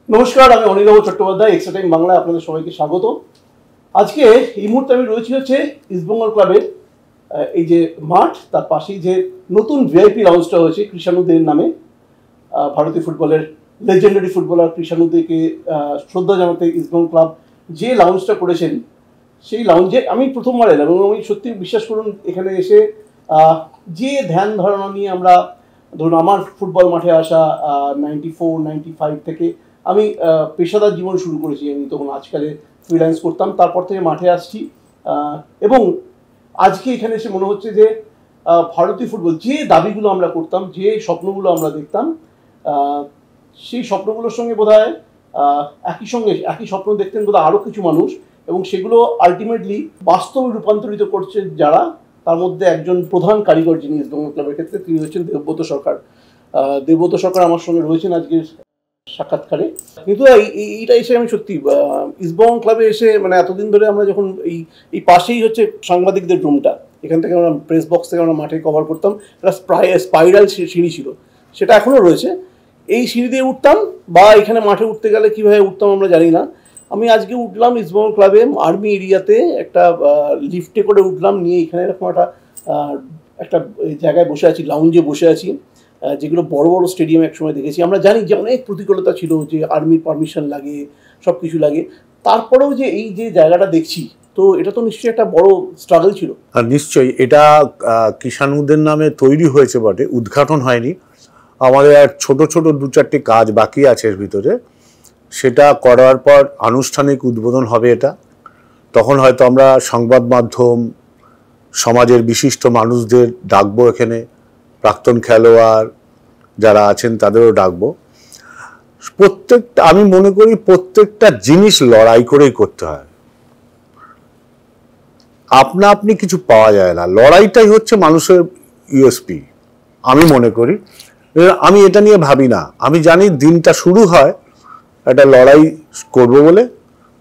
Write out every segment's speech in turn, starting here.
নমস্কার, আমি অনিলবাবু Chattopadhyay, extra time বাংলায় আপনাদের সবাইকে স্বাগত। আজকে এই মুহূর্তে আমি রয়েছি হচ্ছে ইস্টবেঙ্গল ক্লাবের এই যে মাঠ, তার পাশেই যে নতুন ভিআইপি লাউঞ্জটা হয়েছে কৃষাণুদের নামে। ভারতীয় ফুটবলের লেজেন্ডারি ফুটবলার কৃষাণুদেরকে শ্রদ্ধা জানাতে ইস্টবেঙ্গল ক্লাব যে লাউঞ্জটা করেছেন, সেই লাউঞ্জে আমি প্রথমবার এলাম এবং আমি সত্যি বিশ্বাস করুন এখানে এসে যে ধ্যান ধারণা নিয়ে আমরা, ধরুন আমার ফুটবল মাঠে আসা 94-95 থেকে আমি পেশাদার জীবন শুরু করেছি। আমি তখন আজকালে ফ্রিল্যান্স করতাম, তারপর থেকে মাঠে আসছি এবং আজকে এখানে এসে মনে হচ্ছে যে ভারতীয় ফুটবল যে দাবিগুলো আমরা করতাম, যে স্বপ্নগুলো আমরা দেখতাম, সেই স্বপ্নগুলোর সঙ্গে বোধহয় একই স্বপ্ন দেখতেন বোধহয় আরও কিছু মানুষ, এবং সেগুলো আলটিমেটলি বাস্তবে রূপান্তরিত করছে যারা, তার মধ্যে একজন প্রধান কারিগর যিনি ইস্টবেঙ্গল ক্লাবের ক্ষেত্রে, তিনি হচ্ছেন দেবব্রত সরকার। দেবব্রত সরকার আমার সঙ্গে রয়েছেন আজকের সাক্ষাৎকারে। কিন্তু এইটা এসে আমি সত্যি ইস্টবেঙ্গল ক্লাবে এসে, মানে এতদিন ধরে আমরা যখন এই পাশেই হচ্ছে সাংবাদিকদের রুমটা, এখান থেকে আমরা প্রেস বক্স থেকে আমরা মাঠে কভার করতাম, একটা স্পাইরাল সিঁড়ি ছিল, সেটা এখনও রয়েছে। এই সিঁড়ি দিয়ে উঠতাম বা এখানে মাঠে উঠতে গেলে কীভাবে উঠতাম আমরা জানি না। আমি আজকে উঠলাম ইস্টবেঙ্গল ক্লাবে আর্মি এরিয়াতে, একটা লিফটে করে উঠলাম, নিয়ে এখানে এরকম একটা জায়গায় বসে আছি, লাউঞ্জে বসে আছি, যেগুলো বড় বড় স্টেডিয়ামে একসময় দেখেছি। আমরা জানি যে অনেক প্রতিকূলতা ছিল, যে আর্মির পারমিশন লাগে, সব কিছু লাগে, তারপরেও যে এই যে জায়গাটা দেখছি, তো এটা তো নিশ্চয়ই একটা বড় স্ট্রাগল ছিল। আর নিশ্চয়ই এটা কৃষাণুদের নামে তৈরি হয়েছে বটে, উদ্ঘাটন হয়নি। আমাদের আর ছোট ছোট 2-4টি কাজ বাকি আছে এর ভিতরে, সেটা করার পর আনুষ্ঠানিক উদ্বোধন হবে এটা। তখন হয়তো আমরা সংবাদ মাধ্যম, সমাজের বিশিষ্ট মানুষদের ডাকবো, এখানে প্রাক্তন খেলোয়াড় যারা আছেন তাদেরও ডাকবো। প্রত্যেকটা, আমি মনে করি প্রত্যেকটা জিনিস লড়াই করেই করতে হয়, আপনি কিছু পাওয়া যায় না। লড়াইটাই হচ্ছে মানুষের ইউএসপি আমি মনে করি। আমি এটা নিয়ে ভাবি না, আমি জানি দিনটা শুরু হয় একটা লড়াই করব বলে,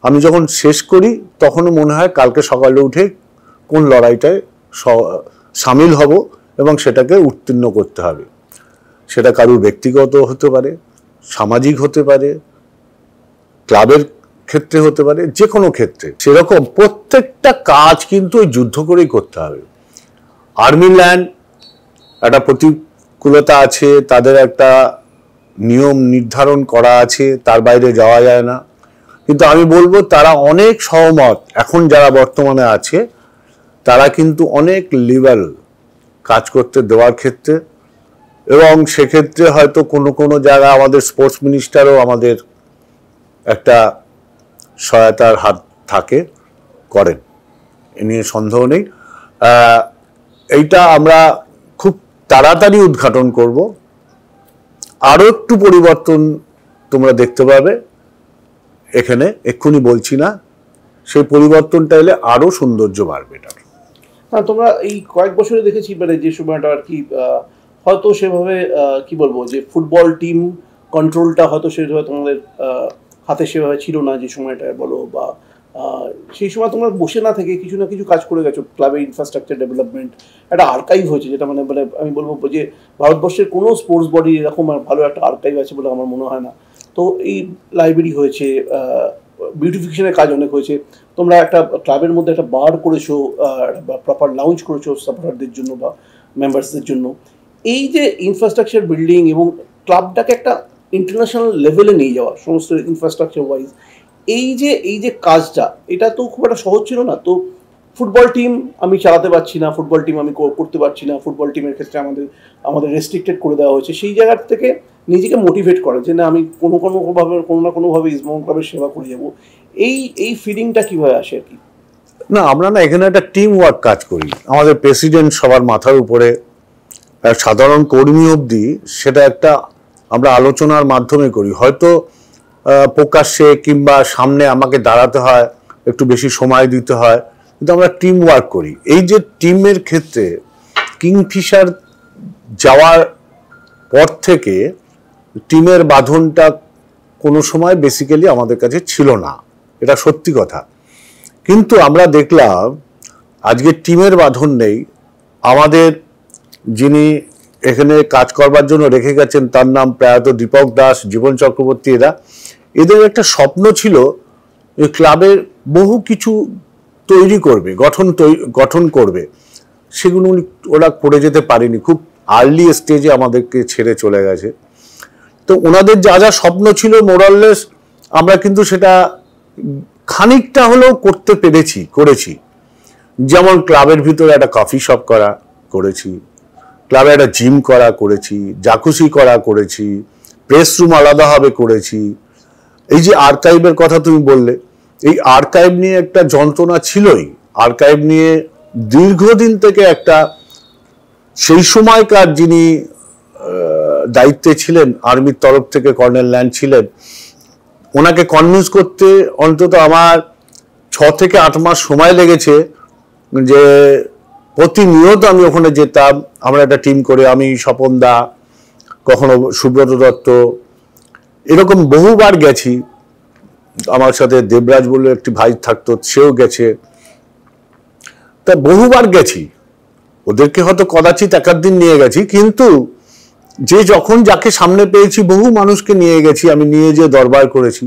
আমি যখন শেষ করি তখনও মনে হয় কালকে সকালে উঠে কোন লড়াইটায় সামিল হব এবং সেটাকে উত্তীর্ণ করতে হবে। সেটা কারুর ব্যক্তিগত হতে পারে, সামাজিক হতে পারে, ক্লাবের ক্ষেত্রে হতে পারে, যে কোনো ক্ষেত্রে। সেরকম প্রত্যেকটা কাজ কিন্তু ওই যুদ্ধ করেই করতে হবে। আর্মি ল্যান্ড একটা প্রতিকূলতা আছে, তাদের একটা নিয়ম নির্ধারণ করা আছে, তার বাইরে যাওয়া যায় না। কিন্তু আমি বলবো তারা অনেক সহমত, এখন যারা বর্তমানে আছে তারা কিন্তু অনেক লিবারেল কাজ করতে দেওয়ার ক্ষেত্রে, এবং সেক্ষেত্রে হয়তো কোনো কোনো জায়গায় আমাদের স্পোর্টস মিনিস্টারও আমাদের একটা সহায়তার হাত থাকে, করেন, এ নিয়ে সন্দেহ নেই। এইটা আমরা খুব তাড়াতাড়ি উদ্ঘাটন করব। আরও একটু পরিবর্তন তোমরা দেখতে পাবে এখানে, এক্ষুনি বলছি না, সেই পরিবর্তনটা এলে আরও সৌন্দর্য বাড়বে এটা। হ্যাঁ, তোমরা এই কয়েক বছরে দেখেছি, মানে যে সময়টা আর কি, হয়তো সেভাবে কি বলবো, যে ফুটবল টিম কন্ট্রোলটা হয়তো সেভাবে তোমাদের হাতে সেভাবে ছিল না যে সময়টা বলো, বা সেই সময় তোমরা বসে না থেকে কিছু না কিছু কাজ করে গেছো। ক্লাবের ইনফ্রাস্ট্রাকচার ডেভেলপমেন্ট, একটা আর্কাইভ হয়েছে, যেটা মানে মানে আমি বলবো যে ভারতবর্ষের কোনো স্পোর্টস বডি এরকম ভালো একটা আর্কাইভ আছে বলে আমার মনে হয় না। তো এই লাইব্রেরি হয়েছে, বিউটিফিকেশনের কাজ অনেক হয়েছে, তোমরা একটা ক্লাবের মধ্যে একটা বার করেছো, প্রপার লাউঞ্জ করেছো সাপোর্টারদের জন্য বা মেম্বার্সদের জন্য। এই যে ইনফ্রাস্ট্রাকচার বিল্ডিং এবং ক্লাবটাকে একটা ইন্টারন্যাশনাল লেভেলে নিয়ে যাওয়া সমস্ত ইনফ্রাস্ট্রাকচার ওয়াইজ, এই যে কাজটা, এটা তো খুব একটা সহজ ছিল না। তো ফুটবল টিম আমি চালাতে পারছি না, ফুটবল টিম আমি করতে পারছি না, ফুটবল টিমের ক্ষেত্রে আমাদের রেস্ট্রিক্টেড করে দেওয়া হয়েছে। সেই জায়গা থেকে নিজেকে মোটিভেট করে যে না, আমি কোনো না কোনোভাবে ইস্টবেঙ্গল ক্লাবের সেবা করে যাবো। এই ফিলিংটা কীভাবে আসে আর কি? না, আমরা না এখানে একটা টিম ওয়ার্ক কাজ করি। আমাদের প্রেসিডেন্ট সবার মাথার উপরে, সাধারণ কর্মী অবধি, সেটা একটা আমরা আলোচনার মাধ্যমে করি। হয়তো প্রকাশ্যে কিংবা সামনে আমাকে দাঁড়াতে হয়, একটু বেশি সময় দিতে হয়, কিন্তু আমরা টিম ওয়ার্ক করি। এই যে টিমের ক্ষেত্রে কিংফিশার যাওয়ার পর থেকে টিমের বাঁধনটা কোনো সময় বেসিক্যালি আমাদের কাছে ছিল না, এটা সত্যি কথা। কিন্তু আমরা দেখলাম আজকে টিমের বাঁধন নেই। আমাদের যিনি এখানে কাজ করবার জন্য রেখে গেছেন, তার নাম প্রয়াত দীপক দাস, জীবন চক্রবর্তী, এদের একটা স্বপ্ন ছিল যে ক্লাবের বহু কিছু তৈরি করবে, গঠন করবে, সেগুলো ওরা করে যেতে পারেনি, খুব আর্লি স্টেজে আমাদেরকে ছেড়ে চলে গেছে। তো ওনাদের যা যা স্বপ্ন ছিল মোরাললেস আমরা কিন্তু সেটা খানিকটা হলেও করতে করেছি। যেমন ক্লাবের ভিতরে একটা কফি শপ করেছি, ক্লাবে একটা জিম করেছি, জাকুসি করেছি, প্রেস রুম আলাদাভাবে করেছি। এই যে আর্কাইভের কথা তুমি বললে, এই আর্কাইভ নিয়ে একটা যন্ত্রণা ছিলই। আর্কাইভ নিয়ে দীর্ঘদিন থেকে একটা, সেই সময়কার যিনি দায়িত্বে ছিলেন আর্মির তরফ থেকে, কর্নেল ল্যান্ড ছিলেন, ওনাকে কনভিন্স করতে অন্তত আমার 6 থেকে 8 মাস সময় লেগেছে, যে প্রতিনিয়ত আমি ওখানে যেতাম। আমরা একটা টিম করে, আমি, স্বপন দা, কখনো সুব্রত দত্ত, এরকম বহুবার গেছি। আমার সাথে দেবরাজ বলে একটি ভাই থাকতো, সেও গেছে। তা বহুবার গেছি, ওদেরকে হয়তো কদাচিৎ একাধ দিন নিয়ে গেছি, কিন্তু যখন যাকে সামনে পেয়েছি, বহু মানুষকে নিয়ে গেছি, আমি নিয়ে যেয়ে দরবার করেছি।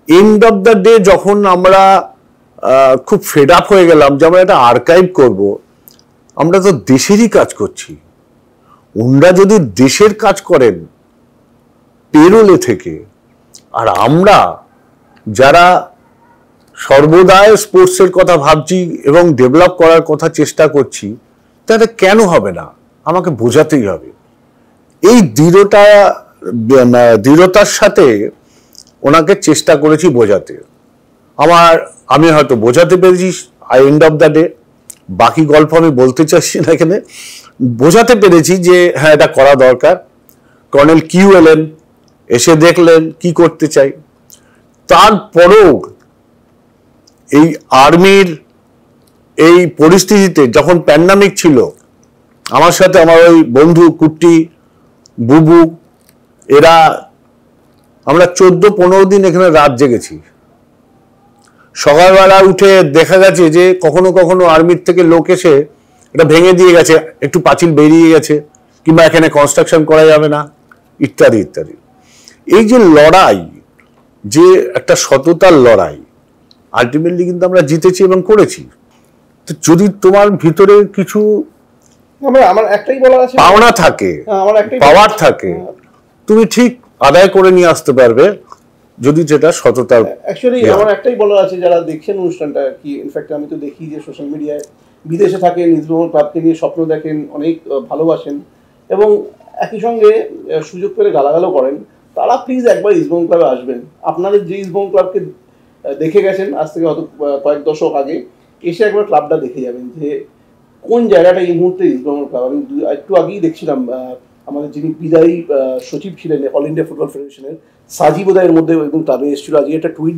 এন্ড অফ দ্য ডে যখন আমরা খুব ফেড আপ হয়ে গেলাম যে আমরা একটা আর্কাইভ করব, আমরা তো দেশেরই কাজ করছি, ওনারা যদি দেশের কাজ করেন পেরোলে থেকে, আর আমরা যারা সর্বদাই স্পোর্টসের কথা ভাবছি এবং ডেভেলপ করার কথা চেষ্টা করছি, তাহলে কেন হবে না? আমাকে বোঝাতেই হবে। এই দৃঢ়তার সাথে ওনাকে চেষ্টা করেছি বোঝাতে। আমি হয়তো বোঝাতে পেরেছি এন্ড অফ দ্য ডে, বাকি গল্প আমি বলতে চাইছি না এখানে। বোঝাতে পেরেছি যে হ্যাঁ, এটা করা দরকার। কর্নেল কিউ এলেন, এসে দেখলেন কি করতে চাই। তারপরেও এই আর্মির এই পরিস্থিতিতে, যখন প্যান্ডামিক ছিল, আমার সাথে আমার ওই বন্ধু কুট্টি, বুবু, এরা, আমরা 14-15 দিন এখানে রাত জেগেছি। সকালবেলা উঠে দেখা গেছে যে কখনো কখনো আর্মির থেকে লোক এসে এটা ভেঙে দিয়ে গেছে, একটু পাঁচিল বেরিয়ে গেছে, কিংবা এখানে কনস্ট্রাকশন করা যাবে না, ইত্যাদি ইত্যাদি। এই যে লড়াই, যে একটা সততার লড়াই, আলটিমেটলি কিন্তু আমরা জিতেছি এবং করেছি। তো যদি তোমার ভিতরে কিছু আমার একটাই বলার আছে, পাওনা থাকে, পাওয়ার থাকে, তুমি ঠিক আদায় করে নিয়ে আসতে পারবে, যদি যেটা সততার। অ্যাকচুয়ালি আমার একটাই বলার আছে, যারা দেখছেন অনুষ্ঠানটা, কি ইনফ্যাক্ট আমি তো দেখি যে সোশ্যাল মিডিয়ায় বিদেশে থাকেন, ইস্টবেঙ্গল ক্লাবকে নিয়ে স্বপ্ন দেখেন, অনেক ভালোবাসেন, এবং একই সঙ্গে সুযোগ পেলে গালাগালও করেন, তারা প্লিজ একবার ইস্টবেঙ্গল ক্লাবে আসবেন। আপনাদের যে ইস্টবেঙ্গল ক্লাবকে দেখে গেছেন আজ থেকে হয়তো কয়েক দশক আগে, এসে একবার ক্লাবটা দেখে যাবেন যে কোন জায়গাটা এই মুহূর্তে ইস্টবেঙ্গল ক্লাব। আমি একটু আগেই দেখছিলাম, আমাদের যিনি বিদায়ী সচিব ছিলেন অল ইন্ডিয়া ফুটবল ফেডারেশনের, সাজি বোধহয়ের মধ্যে একদম ক্লাবে এসেছিল। আজকে একটা টুইট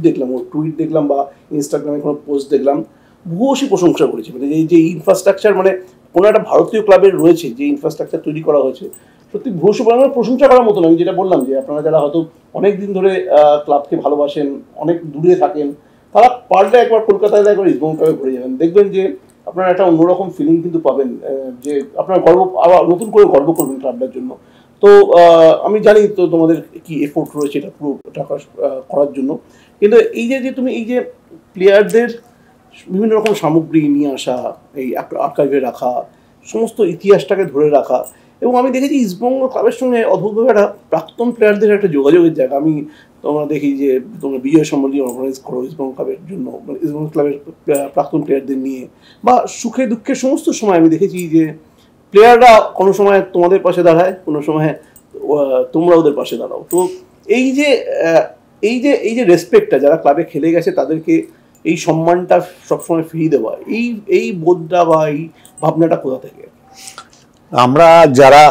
দেখলাম বা ইনস্টাগ্রামে কোনো পোস্ট দেখলাম, ভূয়সী প্রশংসা করেছে। মানে এই যে ইনফ্রাস্ট্রাকচার, মানে কোনো একটা ভারতীয় ক্লাবের রয়েছে যে ইনফ্রাস্ট্রাকচার তৈরি করা হয়েছে, সত্যি ভূয়সী প্রশংসা করার মতন। আমি যেটা বললাম যে আপনারা যারা হয়তো অনেক দিন ধরে ক্লাবকে ভালোবাসেন, অনেক দূরে থাকেন, তারা পারলে একবার কলকাতায় একবার ইস্টবেঙ্গল ক্লাবে ঘুরে যাবেন, দেখবেন যে আপনারা একটা অন্যরকম ফিলিং কিন্তু পাবেন, যে আপনার আবার নতুন করে গর্ব করবেন ক্লাবটার জন্য। তো আমি জানি তো তোমাদের কি এফোর্ট রয়েছে এটা পুরো টাকা করার জন্য, কিন্তু এই যে তুমি এই যে প্লেয়ারদের বিভিন্ন রকম সামগ্রী নিয়ে আসা, এই আর্কাইভে রাখা, সমস্ত ইতিহাসটাকে ধরে রাখা, এবং আমি দেখেছি ইস্টবেঙ্গল ক্লাবের সঙ্গে অদ্ভুতভাবে একটা প্রাক্তন প্লেয়ারদের একটা যোগাযোগের জায়গা। আমি তোমরা দেখি যে তোমরা বিজয় সম্বন্ধী অর্গানাইজ করো ইস্টবেঙ্গল ক্লাবের জন্য, ইস্টবেঙ্গল ক্লাবের প্রাক্তন প্লেয়ারদের নিয়ে, বা সুখে দুঃখে সমস্ত সময় আমি দেখেছি যে প্লেয়াররা কোনো সময় তোমাদের পাশে দাঁড়ায়, কোনো সময় তোমরা ওদের পাশে দাঁড়াও। তো এই যে রেসপেক্টটা, যারা ক্লাবে খেলে গেছে তাদেরকে এই সম্মানটা সবসময় ফিরিয়ে দেওয়া, এই বোধটা বা এই ভাবনাটা কোথা থেকে? আমরা যারা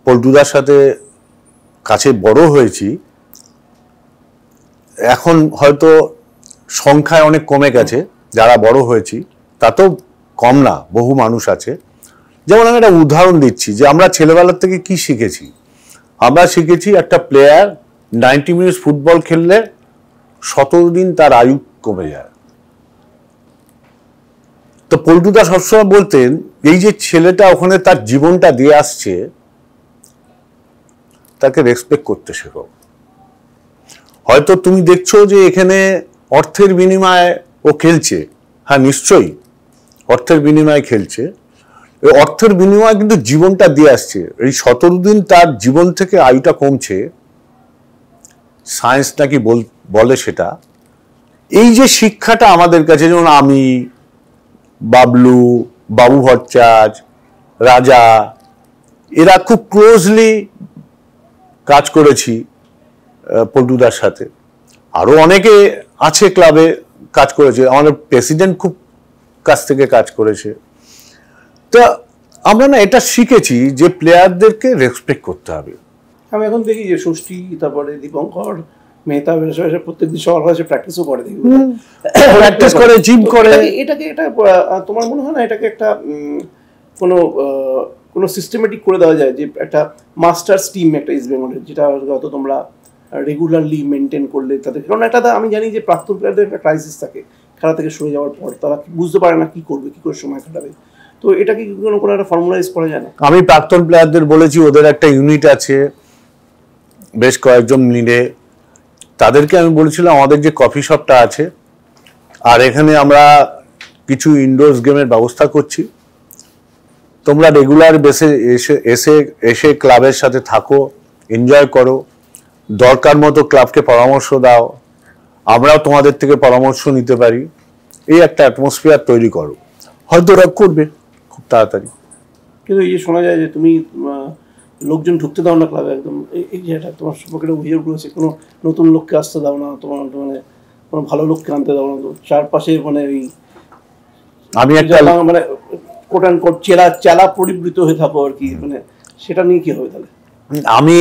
পল্টুদার সাথে কাছে বড় হয়েছি, এখন হয়তো সংখ্যায় অনেক কমে গেছে যারা বড় হয়েছি, তাতেও কম না, বহু মানুষ আছে। যেমন আমি একটা উদাহরণ দিচ্ছি যে আমরা ছেলেবেলার থেকে কি শিখেছি। আমরা শিখেছি একটা প্লেয়ার 90 মিনিট ফুটবল খেললে 17 দিন তার আয়ু কমে যায়। তো পল্টুদা সবসময় বলতেন, এই যে ছেলেটা ওখানে তার জীবনটা দিয়ে আসছে, তাকে রেসপেক্ট করতে শেখো। হয়তো তুমি দেখছো যে এখানে অর্থের বিনিময়ে ও খেলছে, হ্যাঁ নিশ্চয়ই অর্থের বিনিময়ে খেলছে, এই অর্থের বিনিময়ে কিন্তু জীবনটা দিয়ে আসছে। এই 17 দিন তার জীবন থেকে আয়ুটা কমছে, সায়েন্স নাকি বলে সেটা। এই যে শিক্ষাটা আমাদের কাছে, যেমন আমি, বাবলু, বাবু ভট্টাচার্য, রাজা, এরা খুব ক্লোজলি কাজ করেছি পল্টুদার সাথে, আরো অনেকে আছে ক্লাবে কাজ করেছে, আমাদের প্রেসিডেন্ট খুব কাছ থেকে কাজ করেছে। তা আমরা না এটা শিখেছি যে প্লেয়ারদেরকে রেসপেক্ট করতে হবে। আমি এখন দেখি যে ষষ্ঠী, তারপরে দীপঙ্কর, মেহতা, প্রত্যেকদিন সবার কাছে প্র্যাকটিসও করে দেখি, প্র্যাকটিস করে, জিম করে। এটাকে এটা তোমার মনে হয় না এটাকে একটা কোনো সিস্টেমেটিক করে দেওয়া যায়, যে একটা মাস্টার্স টিম একটা ইস্ট বেঙ্গলের, যেটা হয়তো তোমরা রেগুলারলি মেনটেন করলে তাদের, কারণ একটা আমি জানি যে প্রাক্তন প্লেয়ারদের একটা ক্রাইসিস থাকে খেলা থেকে সরে যাওয়ার পর, তারা বুঝতে পারে না কি করবে, কি করে সময় কাটাবে। তো এটাকে কোনো একটা ফর্মুলাইজ করা যায় না? আমি প্রাক্তন প্লেয়ারদের বলেছি ওদের একটা ইউনিট আছে বেশ কয়েকজন মিলে, তাদেরকে আমি বলেছিলাম আমাদের যে কফি শপটা আছে আর এখানে আমরা কিছু ইনডোরস গেমের ব্যবস্থা করছি, তোমরা রেগুলার বেসে এসে ক্লাবের সাথে থাকো, এনজয় করো, দরকার মতো ক্লাবকে পরামর্শ দাও, আমরাও তোমাদের থেকে পরামর্শ নিতে পারি, এই একটা অ্যাটমসফিয়ার তৈরি করো, হয়তো ওরা করবে খুব তাড়াতাড়ি। কিন্তু এই যে শোনা যায় যে তুমি লোকজন ঢুকতে দাও না ক্লাবে, একদম এই যে এটা তোমার সম্পর্কে অভিযোগ রয়েছে, কোনো নতুন লোককে আসতে দাও না, তোমার মানে কোনো ভালো লোককে আনতে দাও না, চারপাশে মানে ওই আমি একটা মানে কোট অ্যান্ড কোট চেলা পরিবৃত হয়ে থাকো আর কি, মানে সেটা নিয়ে কি হবে তাহলে? আমি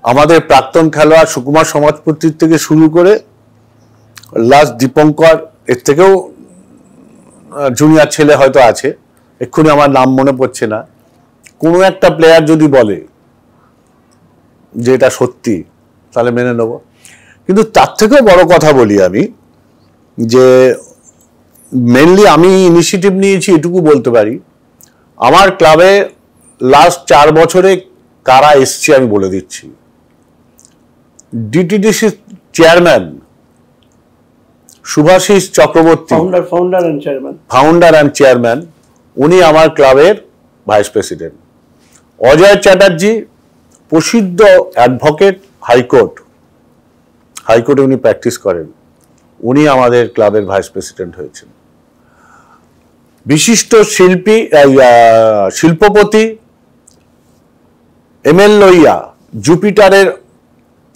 আমাদের প্রাক্তন খেলোয়াড় সুকুমার সমাজপতির থেকে শুরু করে লাস্ট দীপঙ্কর, এর থেকেও জুনিয়র ছেলে হয়তো আছে, এক্ষুনি আমার নাম মনে পড়ছে না, কোনো একটা প্লেয়ার যদি বলে যে এটা সত্যি তাহলে মেনে নেব। কিন্তু তার থেকেও বড় কথা বলি আমি, যে মেনলি আমি ইনিশিয়েটিভ নিয়েছি এটুকু বলতে পারি, আমার ক্লাবে লাস্ট 4 বছরে কারা এসছে আমি বলে দিচ্ছি। DTDC chairman Subhashis Chakraborty, founder and chairman, উনি আমার ক্লাবের ভাইস প্রেসিডেন্ট। অজয় চ্যাটার্জি প্রসিদ্ধ অ্যাডভোকেট, হাইকোর্টে উনি প্র্যাকটিস করেন, উনি আমাদের ক্লাবের ভাইস প্রেসিডেন্ট হয়েছেন। বিশিষ্ট শিল্পপতি এমএল লোহিয়া, জুপিটারের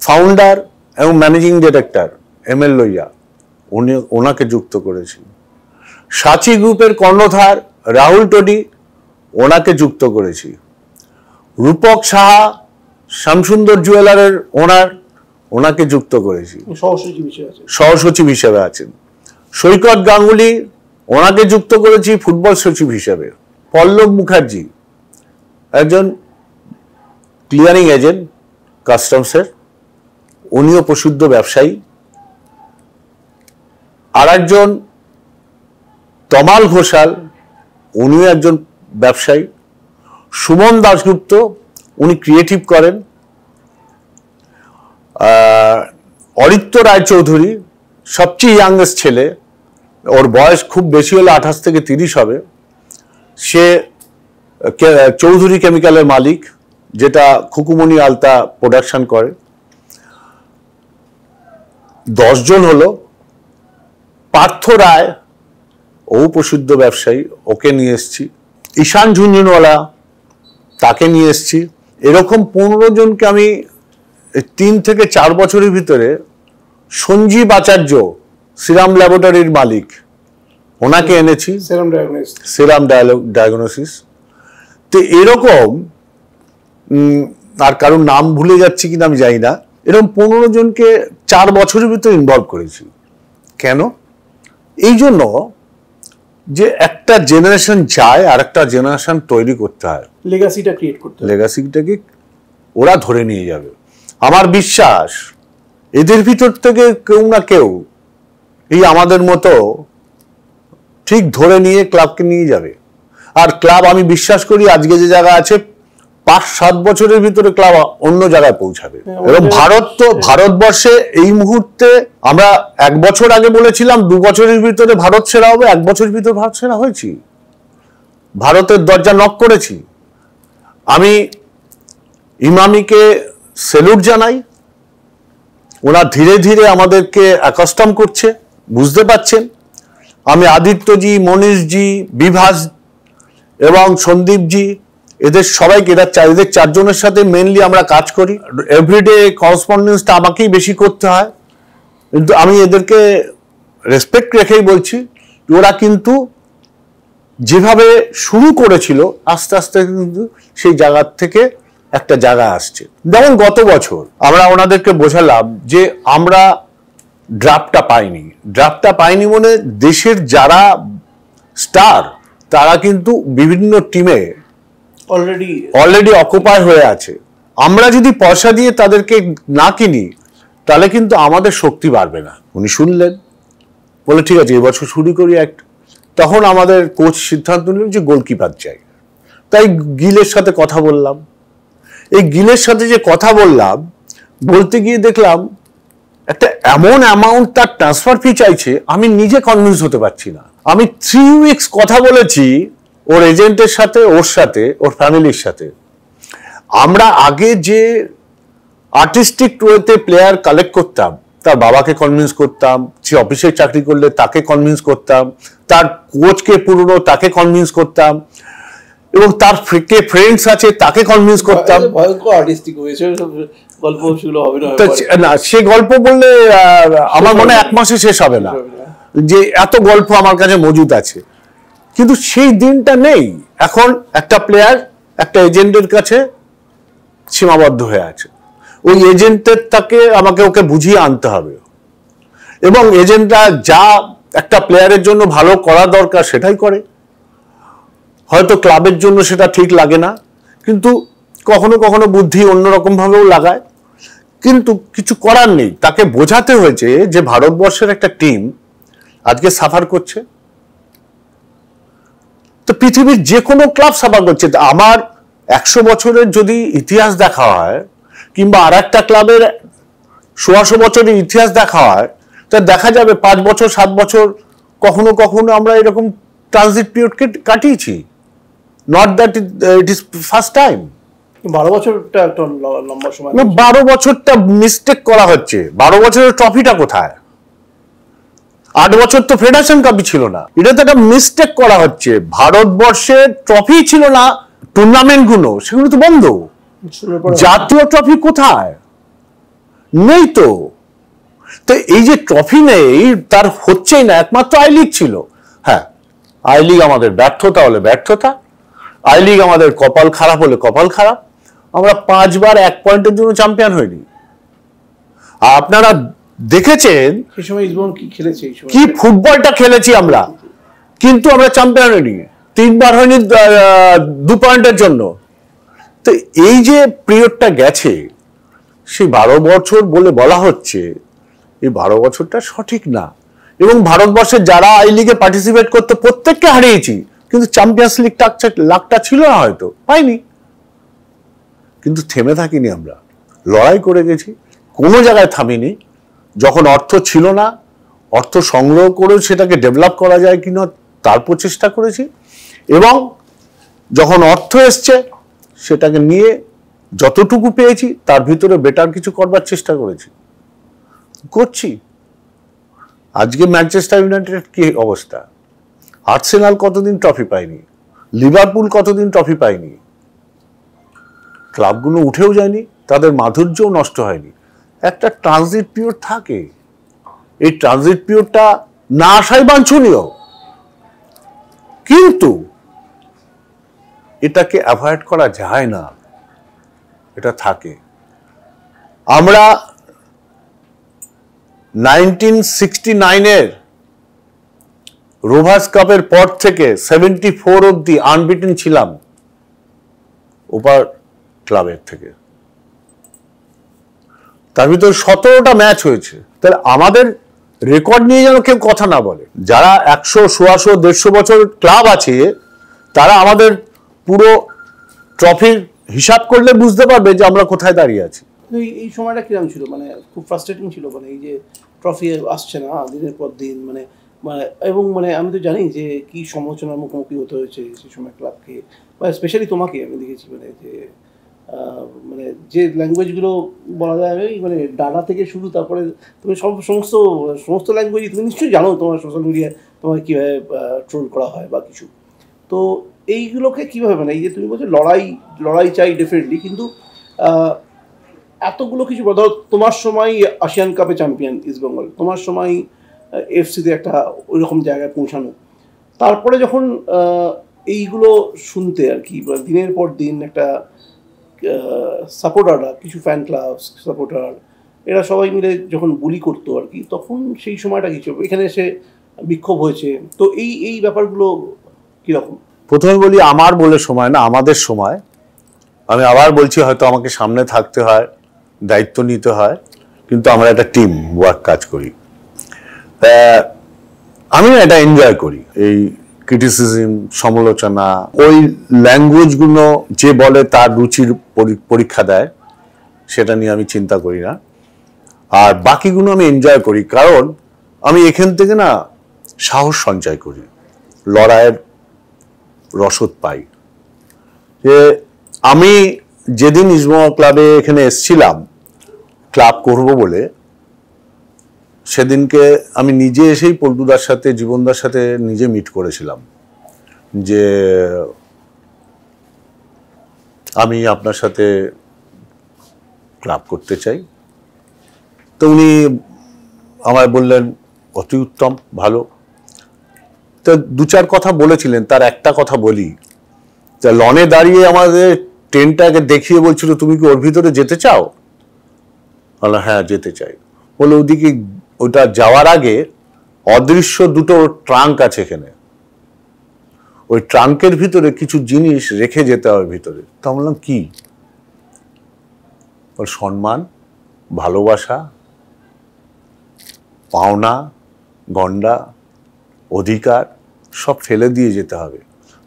ফাউন্ডার এবং ম্যানেজিং ডিরেক্টর এমএল লোহিয়া, ওনাকে যুক্ত করেছি। সাচি গ্রুপের কর্ণধার রাহুল টডি, ওনাকে যুক্ত করেছি। রূপক সাহা শ্যামসুন্দর জুয়েলারের ওনার, ওনাকে যুক্ত করেছি, সহসচিব হিসেবে আছেন। সৈকত গাঙ্গুলি, ওনাকে যুক্ত করেছি ফুটবল সচিব হিসেবে। পল্লব মুখার্জি একজন ক্লিয়ারিং এজেন্ট কাস্টমসের, উনিও প্রসিদ্ধ ব্যবসায়ী। আর একজন তমাল ঘোষাল, উনিও একজন ব্যবসায়ী। সুমন দাশগুপ্ত, উনি ক্রিয়েটিভ করেন। অরিত্য রায়চৌধুরী সবচেয়ে ইয়াংগেস্ট ছেলে, ওর বয়স খুব বেশি হলে 28 থেকে 30 হবে। সে চৌধুরী কেমিক্যালের মালিক, যেটা খুকুমনি আলতা প্রোডাকশন করে। 10 জন হলো। পার্থ রায়, ও প্রসিদ্ধ ব্যবসায়ী, ওকে নিয়ে এসছি। ঈশান ঝুনঝুনওয়ালা, তাকে নিয়ে এসছি। এরকম 15 জনকে আমি 3 থেকে 4 বছরের ভিতরে। সঞ্জীব আচার্য সিরাম ল্যাবরেটরির মালিক, ওনাকে এনেছি, সিরাম ডায়াগনোসিস। তো এরকম আর কারোর নাম ভুলে যাচ্ছি কিনা আমি জানি না, এরকম 15 জনকে 4 বছরের ভিতরে ইনভলভ করেছি। কেন? এই জন্য যে একটা জেনারেশন যায় আর একটা জেনারেশন তৈরি করতে হয়, লেগাসিটা ক্রিয়েট করতে হয়, লেগাসিটাকে ওরা ধরে নিয়ে যাবে। আমার বিশ্বাস এদের ভিতর থেকে কেউ না কেউ এই আমাদের মতো ঠিক ধরে নিয়ে ক্লাবকে নিয়ে যাবে। আর ক্লাব, আমি বিশ্বাস করি আজকে যে জায়গা আছে 5-7 বছরের ভিতরে ক্লাব অন্য জায়গায় পৌঁছাবে। এবং ভারতবর্ষে এই মুহূর্তে আমরা 1 বছর আগে বলেছিলাম 2 বছরের ভিতরে ভারত সেরা হবে, 1 বছরের ভিতরে ভারত সেরা হয়েছি, ভারতের দরজা নক করেছি। আমি ইমামিকে সেলুট জানাই, ওরা ধীরে ধীরে আমাদেরকে অ্যাকাস্টম করছে, বুঝতে পারছেন। আমি আদিত্যজি, মনীষজি, বিভাস এবং সন্দীপজি, এদের সবাইকে, এদের 4 জনের সাথে মেনলি আমরা কাজ করি। এভরিডে করসপন্ডেন্সটা আমাকেই বেশি করতে হয়, কিন্তু আমি এদেরকে রেসপেক্ট রেখেই বলছি, ওরা কিন্তু যেভাবে শুরু করেছিল আস্তে আস্তে কিন্তু সেই জায়গার থেকে একটা জায়গা আসছে। যেমন গত বছর আমরা ওনাদেরকে বোঝালাম যে আমরা ড্রাফটটা পাইনি মানে দেশের যারা স্টার তারা কিন্তু বিভিন্ন টিমে অলরেডি অকুপাই হয়ে আছে। আমরা যদি পয়সা দিয়ে তাদেরকে না কিনি তাহলে কিন্তু আমাদের শক্তি বাড়বে না। উনি শুনলেন, বলে ঠিক আছে এবছর শুরু করি একটা। তখন আমাদের কোচ সিদ্ধান্ত নিল যে গোলকিপার চাই। তাই গিলের সাথে কথা বললাম। এই গিলের সাথে যে কথা বললাম, বলতে গিয়ে দেখলাম একটা এমন অ্যামাউন্ট তার ট্রান্সফার ফি চাইছে, আমি নিজে কনভিন্স হতে পারছি না। আমি 3 উইকস কথা বলেছি ওর এজেন্টের সাথে, ওর সাথে, ওর ফ্যামিলির সাথে। আমরা আগে যে আর্টিস্টিক ওয়েতে প্লেয়ার কালেক্ট করতাম, তার বাবাকে কনভিন্স করতাম, সে অফিসে চাকরি করলে তাকে কনভিন্স করতাম, তার কোচকে পুরনো তাকে কনভিন্স করতাম, এবং তার কে ফ্রেন্ডস আছে তাকে কনভিন্স করতাম। ভয়ঙ্কর আর্টিস্টিক হয়েছে গল্প, সেগুলো হবে না, সে গল্প বললে আমার মনে 1 মাসে শেষ হবে না, যে এত গল্প আমার কাছে মজুদ আছে। কিন্তু সেই দিনটা নেই। এখন একটা প্লেয়ার একটা এজেন্টের কাছে সীমাবদ্ধ হয়ে আছে। ওই এজেন্টের আমাকে ওকে বুঝিয়ে আনতে হবে, এবং এজেন্টরা যা একটা প্লেয়ারের জন্য ভালো করা দরকার সেটাই করে। হয়তো ক্লাবের জন্য সেটা ঠিক লাগে না, কিন্তু কখনো কখনো বুদ্ধি অন্যরকম ভাবেও লাগায়। কিন্তু কিছু করার নেই, তাকে বোঝাতে হয়েছে যে ভারতবর্ষের একটা টিম আজকে সাফার করছে, তো পৃথিবীর যে কোনো ক্লাব সাফার করছে। আমার 100 বছরের যদি ইতিহাস দেখা হয়, কিংবা আর একটা ক্লাবের 100 বছরের ইতিহাস দেখা হয়, তা দেখা যাবে 5 বছর 7 বছর কখনো কখনো আমরা এরকম ট্রানজিট পিরিয়ডকে কাটিয়েছি। Not that it is first time. 12 বছরটা একটা লম্বা সময়। 12 বছরটা মিস্টেক করা হচ্ছে। 12 বছরের ট্রফিটা কোথায়? 8 বছর তো ফেডারেশন কাপই ছিল না। এটা তো একটা মিস্টেক করা হচ্ছে। ভারতবর্ষের ট্রফি ছিল না, টুর্নামেন্ট গুলো সেগুলো তো বন্ধ। জাতীয় ট্রফি কোথায়? নেই তো। তো এই যে ট্রফি নেই, তার হচ্ছেই না। একমাত্র আই লিগ ছিল। হ্যাঁ, আই লিগ আমাদের ব্যর্থতা হলে ব্যর্থতা, আই লিগ আমাদের কপাল খারাপ হলে কপাল খারাপ। আমরা 5 বার 1 পয়েন্টের জন্য চ্যাম্পিয়ন হইনি। আর আপনারা দেখেছেন এই সময় ইস্টবেঙ্গল কি খেলেছে, কি ফুটবলটা খেলেছি আমরা, কিন্তু আমরা চ্যাম্পিয়ন হইনি। 3 বার হয়নি 2 পয়েন্টের জন্য। তো এই যে পিরিয়ডটা গেছে, সেই 12 বছর বলে বলা হচ্ছে, এই 12 বছরটা সঠিক না। এবং ভারতবর্ষের যারা আই লিগে পার্টিসিপেট করতে প্রত্যেককে হারিয়েছি, কিন্তু চ্যাম্পিয়ন্স লিগ লাখটা ছিল না, হয়তো পাইনি। কিন্তু থেমে থাকিনি, আমরা লড়াই করে গেছি, কোনো জায়গায় থামিনি। যখন অর্থ ছিল না, অর্থ সংগ্রহ করে সেটাকে ডেভেলপ করা যায় কিনা তার প্রচেষ্টা করেছি, এবং যখন অর্থ এসছে সেটাকে নিয়ে যতটুকু পেয়েছি তার ভিতরে বেটার কিছু করবার চেষ্টা করছি। আজকে ম্যানচেস্টার ইউনাইটেড কি অবস্থা, আর্সেনাল কতদিন ট্রফি পায়নি, লিভারপুল কতদিন ট্রফি পায়নি, ক্লাবগুলো উঠেও যায়নি, তাদের মাধুর্যও নষ্ট হয়নি। একটা ট্রানজিট পিরিয়ড থাকে, এই ট্রানজিট পিরিয়ডটা না আসাই বাঞ্ছনীয়, কিন্তু এটাকে অ্যাভয়েড করা যায় না, এটা থাকে। আমরা 1969-এর রোভার্স কাপের পর থেকে 74 অব্দি আনবিটেন ছিলাম ওপার ক্লাবের থেকে। তার ভিতরে 17টা ম্যাচ হয়েছে। তাহলে আমাদের রেকর্ড নিয়ে যেন কেউ কথা না বলে। যারা 100, 150, 150 বছর ক্লাব আছে, তারা আমাদের পুরো ট্রফির হিসাব করলে বুঝতে পারবে যে আমরা কোথায় দাঁড়িয়ে আছি। এই সময়টা কিরকম ছিল, মানে খুব ফ্রাস্ট্রেটিং ছিল, মানে এই যে ট্রফি আসছে না দিনের পর দিন, মানে মানে এবং মানে আমি তো জানি যে কি সমালোচনার মুখোমুখি হতে হয়েছে সেই সময় ক্লাবকে, বা স্পেশালি তোমাকে আমি দেখেছি, মানে যে মানে যে ল্যাঙ্গুয়েজগুলো বলা যায় মানে ডাটা থেকে শুরু, তারপরে তুমি সমস্ত সমস্ত ল্যাঙ্গুয়েজ তুমি নিশ্চয়ই জানো, তোমার সোশ্যাল মিডিয়ায় তোমাকে কীভাবে ট্রোল করা হয় বা কিছু। তো এইগুলোকে কীভাবে, মানে এই যে তুমি বলছো লড়াই চাই ডেফিনেটলি, কিন্তু এতগুলো কিছু ধরো তোমার সময় এশিয়ান কাপে চ্যাম্পিয়ন ইস্টবেঙ্গল, তোমার সময় এফসিতে একটা ওইরকম জায়গায় পৌঁছানো, তারপরে যখন এইগুলো শুনতে আর কি, দিনের পর দিন একটা সাপোর্টাররা, কিছু ফ্যান ক্লাব সাপোর্টার, এরা সবাই মিলে যখন বুলি করতো আর কি, তখন সেই সময়টা কিছু এখানে এসে বিক্ষোভ হয়েছে, তো এই ব্যাপারগুলো কীরকম? প্রথমে বলি আমার বলে সময় না, আমাদের সময়। আমি আবার বলছি, হয়তো আমাকে সামনে থাকতে হয়, দায়িত্ব নিতে হয়, কিন্তু আমরা একটা টিম ওয়ার্ক কাজ করি। আমি না এটা এনজয় করি, এই ক্রিটিসিজম, সমালোচনা, ওই ল্যাঙ্গুয়েজগুলো যে বলে তার রুচির পরীক্ষা দেয়, সেটা নিয়ে আমি চিন্তা করি না। আর বাকিগুলো আমি এনজয় করি, কারণ আমি এখান থেকে না সাহস সঞ্চয় করি, লড়াইয়ের রসদ পাই। যে আমি যেদিন ইস্টবেঙ্গল ক্লাবে এখানে এসছিলাম ক্লাব করব বলে, সেদিনকে আমি নিজে এসেই পল্টুদার সাথে, জীবনদার সাথে নিজে মিট করেছিলাম যে আমি আপনার সাথে ক্লাব করতে চাই। তো উনি আমায় বললেন অতি উত্তম, ভালো। তো দু চার কথা বলেছিলেন, তার একটা কথা বলি, লনে দাঁড়িয়ে আমাদের ট্রেনটাকে দেখিয়ে বলছিল তুমি কি ওর ভিতরে যেতে চাও? বললাম হ্যাঁ যেতে চাই। বলে ওদিকে ওটা যাওয়ার আগে অদৃশ্য দুটো ট্রাঙ্ক আছে এখানে, ওই ট্রাঙ্কের ভিতরে কিছু জিনিস রেখে যেতে হবে ভিতরে। তা বললাম কি? সম্মান, ভালোবাসা, পাওনা, গন্ডা, অধিকার সব ফেলে দিয়ে যেতে হবে।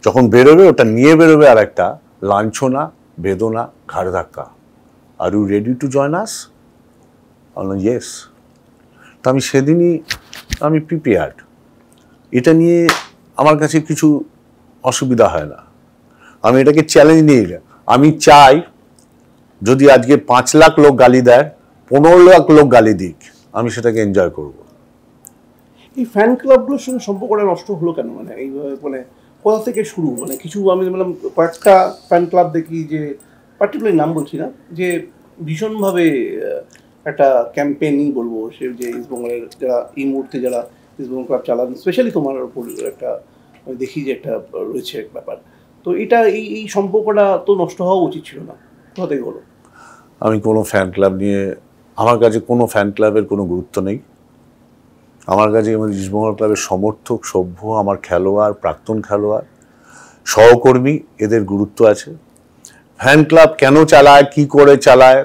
যখন বেরোবে ওটা নিয়ে বেরোবে আর একটা লাঞ্ছনা, বেদনা, ঘাড় ধাক্কা। Are you ready to join us? বললাম ইয়েস। তা আমি সেদিনই আমি প্রিপেয়ার্ড। এটা নিয়ে আমার কাছে কিছু অসুবিধা হয় না, আমি এটাকে চ্যালেঞ্জ নিয়ে। আমি চাই যদি আজকে 5 লাখ লোক গালি দেয়, 15 লাখ লোক গালি দিক, আমি সেটাকে এনজয় করব। এই ফ্যান ক্লাবগুলোর সঙ্গে সম্পর্কটা নষ্ট হলো কেন, মানে এইভাবে, মানে কোথা থেকে শুরু? মানে কিছু আমি বললাম কয়েকটা ফ্যান ক্লাব দেখি যে, পার্টিকুলার নাম বলছি না, যে ভীষণভাবে একটা ক্যাম্পেইনই বলবো, সে যে ইস্টবেঙ্গলের যারা এই মুহূর্তে যারা ইস্টবেঙ্গল ক্লাব চালান, স্পেশালি তোমার উপর একটা আমি দেখি যে একটা রয়েছে ব্যাপার। তো এটা এই সম্পর্কটা তো নষ্ট হওয়া উচিত ছিল না, কোথা থেকে হলো? আমি কোনো ফ্যান ক্লাব নিয়ে, আমার কাছে কোনো ফ্যান ক্লাবের কোনো গুরুত্ব নেই। আমার কাছে আমার ইস্টবেঙ্গল ক্লাবের সমর্থক, সভ্য, আমার খেলোয়াড়, প্রাক্তন খেলোয়াড়, সহকর্মী, এদের গুরুত্ব আছে। ফ্যান ক্লাব কেন চালায়, কি করে চালায়,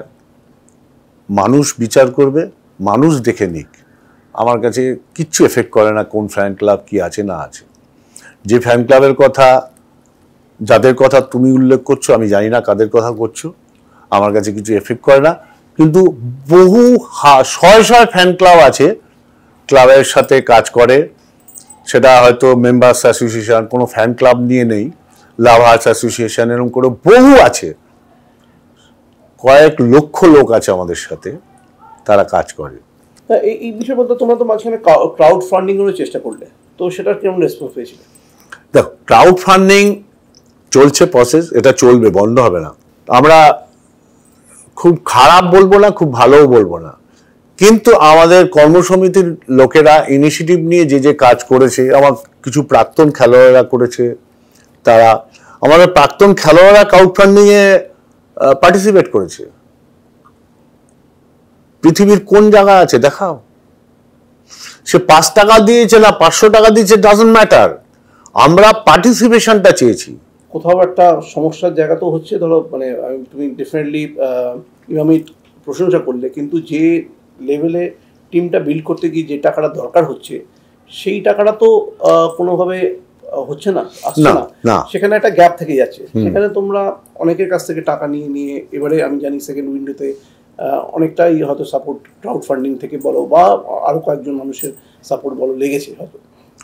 মানুষ বিচার করবে, মানুষ দেখে নিক। আমার কাছে কিচ্ছু এফেক্ট করে না কোন ফ্যান ক্লাব কি আছে না আছে। যে ফ্যান ক্লাবের কথা, যাদের কথা তুমি উল্লেখ করছো, আমি জানি না কাদের কথা করছো, আমার কাছে কিছু এফেক্ট করে না। কিন্তু বহু শয় শয় ফ্যান ক্লাব আছে, ক্লাবের সাথে কাজ করে, সেটা হয়তো মেম্বার্স অ্যাসোসিয়েশন, কোনো ফ্যান ক্লাব নিয়ে নেই, লাভার্স অ্যাসোসিয়েশন, এরকম করে বহু আছে, কয়েক লক্ষ লোক আছে আমাদের সাথে, তারা কাজ করে। এই বিষয়ে বলতে তোমরা তো মাঝখানে ক্রাউড ফান্ডিংয়েরও চেষ্টা করলে, তো সেটার কেমন রেসপন্স পেয়েছিল? দেখো, ক্রাউড ফান্ডিং চলছে, প্রসেস, এটা চলবে, বন্ধ হবে না। আমরা খুব খারাপ বলবো না, খুব ভালোও বলবো না, কিন্তু আমাদের কর্মসমিতির লোকেরা ইনিশিয়েটিভ নিয়ে যে যে কাজ করেছে, আমার কিছু প্রাক্তন খেলোয়াড়রা করেছে, তারা আমাদের প্রাক্তন খেলোয়াড়রা ক্রাউড ফান্ডিংয়ে পার্টিসিপেট করেছে। পৃথিবীর কোন জায়গা আছে দেখাও, সে 5 টাকা দিয়েছে না 500 টাকা দিয়েছে, ডাজন্ট ম্যাটার, আমরা পার্টিসিপেশনটা চেয়েছি। কোথাও একটা সমস্যার জায়গা তো হচ্ছে, ধরো মানে তুমি ডেফিনেটলি আমি প্রশংসা করলে, কিন্তু যে লেভেলে টিমটা বিল্ড করতে গিয়ে যে টাকাটা দরকার হচ্ছে, সেই টাকাটা তো কোনোভাবে হচ্ছে না, আসছে না, সেখানে একটা গ্যাপ থেকে যাচ্ছে। সেখানে তোমরা অনেকের কাছ থেকে টাকা নিয়ে নিয়ে এবারে আমি জানি সেকেন্ড উইন্ডোতে অনেকটাই হয়তো সাপোর্ট ক্রাউড ফান্ডিং থেকে বলো বা আরো কয়েকজন মানুষের সাপোর্ট বলো লেগেছে হয়তো।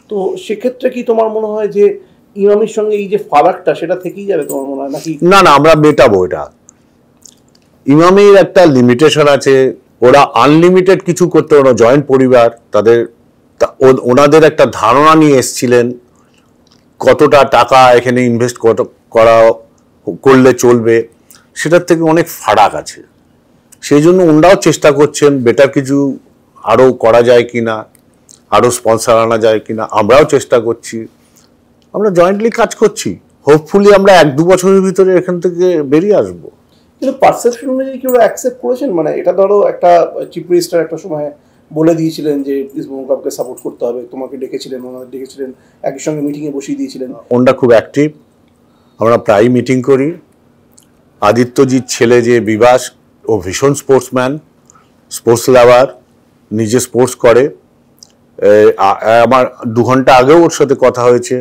তো সেক্ষেত্রে কি তোমার মনে হয় যে ইমামির সঙ্গে এই যে ফারাকটা সেটা থেকেই যাবে তোমার মনে হয় নাকি? না না, আমরা মেটাবো এটা। ইমামির একটা লিমিটেশন আছে, ওরা আনলিমিটেড কিছু করতে, ওরা জয়েন্ট পরিবার, ওনাদের একটা ধারণা নিয়ে এসছিলেন কতটা টাকা এখানে ইনভেস্ট করলে চলবে, সেটার থেকে অনেক ফারাক আছে। সেই জন্য ওনারাও চেষ্টা করছেন বেটার কিছু আরো করা যায় কিনা, আরো স্পন্সর আনা যায় কিনা, আমরাও চেষ্টা করছি, আমরা জয়েন্টলি কাজ করছি। হোপফুলি আমরা 1-2 বছরের ভিতরে এখান থেকে বেরিয়ে আসবো। কিন্তু পারসেপশন অনুযায়ী কি ওরা অ্যাকসেপ্ট করেছেন? মানে এটা ধরো একটা চিফ মিনিস্টার একটা সময় বলে দিয়েছিলেন যে ইস্টবেঙ্গল ক্লাবকে সাপোর্ট করতে হবে, তোমাকে ডেকেছিলেন, ওনাদের ডেকেছিলেন, একই সঙ্গে মিটিংয়ে বসিয়ে দিয়েছিলেন। ওনারা খুব অ্যাক্টিভ, আমরা প্রায়ই মিটিং করি। আদিত্যজিৎ ছেলে যে বিভাস, ও ভীষণ স্পোর্টসম্যান, স্পোর্টস লাভার, নিজে স্পোর্টস করে। আমার 2 ঘন্টা আগেও ওর সাথে কথা হয়েছে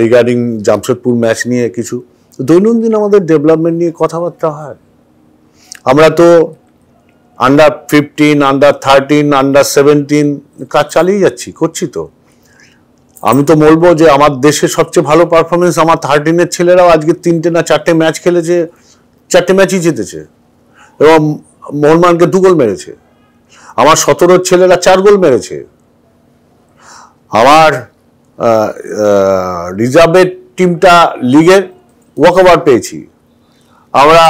রিগার্ডিং জামশেদপুর ম্যাচ নিয়ে কিছু। দৈনন্দিন আমাদের ডেভেলপমেন্ট নিয়ে কথাবার্তা হয়। আমরা তো আন্ডার-15, আন্ডার-13, আন্ডার-17 কাজ চালিয়ে যাচ্ছি, করছি তো। আমি তো বলবো যে আমার দেশের সবচেয়ে ভালো পারফরমেন্স আমার 13-এর ছেলেরাও আজকে 3টে না 4টে ম্যাচ খেলেছে, 4টে ম্যাচই জিতেছে এবং মোহনবাগানকে 2 গোল মেরেছে। আমার 17-এর ছেলেরা 4 গোল মেরেছে। আমার রিজার্ভের টিমটা লিগের ওয়াকওভার পেয়েছি। আমরা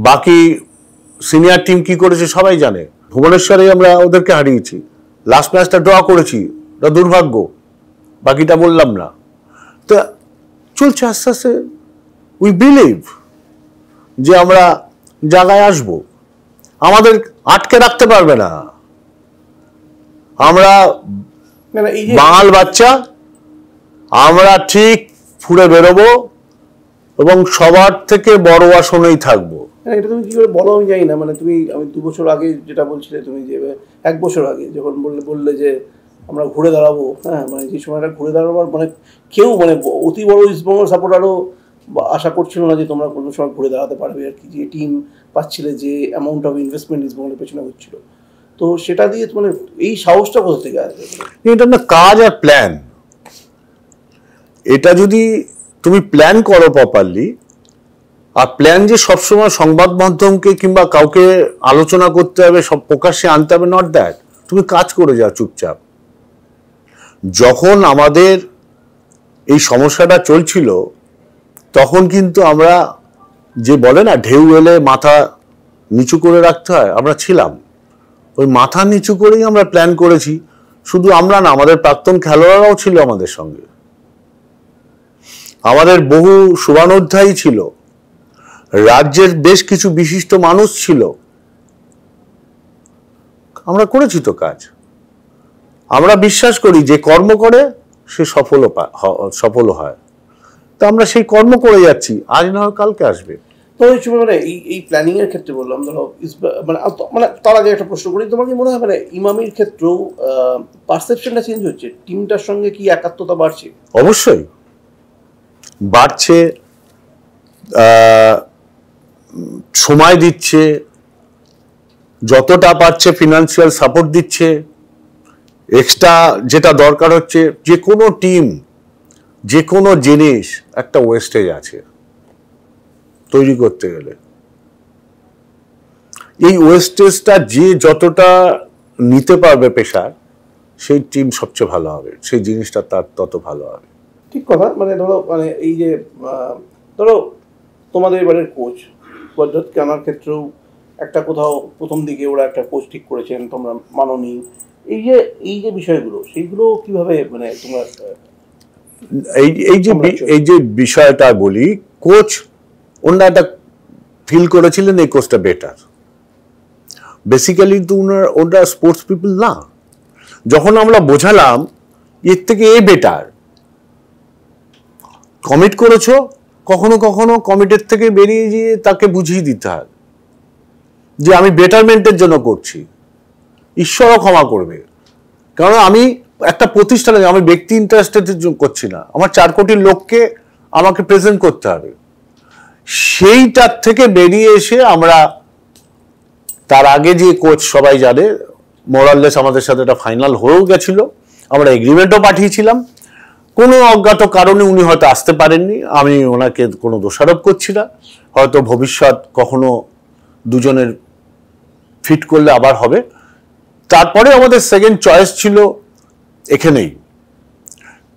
বাকি সিনিয়র টিম কি করেছে সবাই জানে। ভুবনেশ্বরে আমরা ওদেরকে হারিয়েছি, লাস্ট ম্যাচটা ড্র করেছি, ওটা দুর্ভাগ্য, বাকিটা বললাম না। তো চলছে আস্তে আস্তে। উই বিলিভ যে আমরা জায়গায় আসব, আমাদের আটকে রাখতে পারবে না। আমরা বাঙাল বাচ্চা, আমরা ঠিক ফুড়ে বেরোবো এবং সবার থেকে বড় আসনেই থাকবো। এটা তুমি কি করে বলো আমি জানি না। মানে তুমি, আমি 2 বছর আগে যেটা বলছিলে, তুমি যে 1 বছর আগে যখন বললে যে আমরা ঘুরে দাঁড়াবো, হ্যাঁ, মানে যে সময়টা ঘুরে দাঁড়াবার মানে কেউ মানে অতি বড় ইস্টবেঙ্গল সাপোর্টারও আশা করছিল না যে তোমরা কোনো সময় ঘুরে দাঁড়াতে পারবে আর কি। যে টিম পাচ্ছিলে, যে অ্যামাউন্ট অফ ইনভেস্টমেন্ট ইস্টবেঙ্গলের পেছনে হচ্ছিল, তো সেটা দিয়ে মানে এই সাহসটা কোথা থেকে আসবে? এটা না কাজ আর প্ল্যান। এটা যদি তুমি প্ল্যান করো প্রপারলি, আর প্ল্যান যে সবসময় সংবাদ মাধ্যমকে কিংবা কাউকে আলোচনা করতে হবে, সব প্রকাশ্যে আনতে হবে, নট দ্যাট। তুমি কাজ করে যাও চুপচাপ। যখন আমাদের এই সমস্যাটা চলছিল তখন কিন্তু আমরা, যে বলে না ঢেউ এলে মাথা নিচু করে রাখতে হয়, আমরা ছিলাম। ওই মাথা নিচু করেই আমরা প্ল্যান করেছি। শুধু আমরা না, আমাদের প্রাক্তন খেলোয়াড়রাও ছিল আমাদের সঙ্গে, আমাদের বহু শুভানুধ্যায়ী ছিল, রাজ্যের বেশ কিছু বিশিষ্ট মানুষ ছিল। আমরা করেছি তো কাজ। আমরা বিশ্বাস করি যে কর্ম করে সে সফল হয়। তো আমরা সেই কর্ম করে যাচ্ছি, আজ না হয় কালকে আসবে। তো মানে এই প্ল্যানিং এর ক্ষেত্রে বললাম, ধরো মানে তার আগে একটা প্রশ্ন করি, তোমার কি মনে হয় মানে ইমামির ক্ষেত্রেও পারসেপশনটা চেঞ্জ হচ্ছে? টিমটার সঙ্গে কি একাত্মতা বাড়ছে? অবশ্যই বাড়ছে, সময় দিচ্ছে, যতটা পারছে ফিনান্সিয়াল সাপোর্ট দিচ্ছে, এক্সট্রা যেটা দরকার হচ্ছে। যে কোনো টিম, যে কোনো জিনিস একটা ওয়েস্টেজ আছে তৈরি করতে গেলে। এই ওয়েস্টেজটা যে যতটা নিতে পারবে পেশার, সেই টিম সবচেয়ে ভালো হবে, সেই জিনিসটা তার তত ভালো হবে। ঠিক কথা। মানে ধরো মানে এই যে ধরো তোমাদের এবারের কোচ পদ্ধতি আনার ক্ষেত্রেও একটা কোথাও প্রথম দিকে ওরা একটা কোচ ঠিক করেছেন, তোমরা মানোনি। এই যে বিষয়গুলো, সেইগুলো কিভাবে মানে তোমরা এই যে বিষয়টা বলি, কোচ ওনারা একটা ফিল করেছিলেন এই কোচটা বেটার। বেসিক্যালি তো ওনারা স্পোর্টস পিপল না। যখন আমরা বোঝালাম এর থেকে এ বেটার, কমিট করেছো, কখনো কখনো কমিটের থেকে বেরিয়ে গিয়ে তাকে বুঝিয়ে দিতে হয় যে আমি বেটারমেন্টের জন্য করছি, ঈশ্বরও ক্ষমা করবে। কারণ আমি একটা প্রতিষ্ঠানে আমি ব্যক্তি ইন্টারেস্টেড করছি না, আমার 4 কোটি লোককে আমাকে প্রেজেন্ট করতে হবে। সেইটার থেকে বেরিয়ে এসে আমরা, তার আগে যে কোচ সবাই জানে মোরাললেস আমাদের সাথে একটা ফাইনাল হয়েও গেছিল, আমরা এগ্রিমেন্টও পাঠিয়েছিলাম। কোনো অজ্ঞাত কারণে উনি হয়তো আসতে পারেননি, আমি ওনাকে কোনো দোষারোপ করছি না, হয়তো ভবিষ্যৎ কখনো দুজনের ফিট করলে আবার হবে। তারপরে আমাদের সেকেন্ড চয়েস ছিল এখানেই।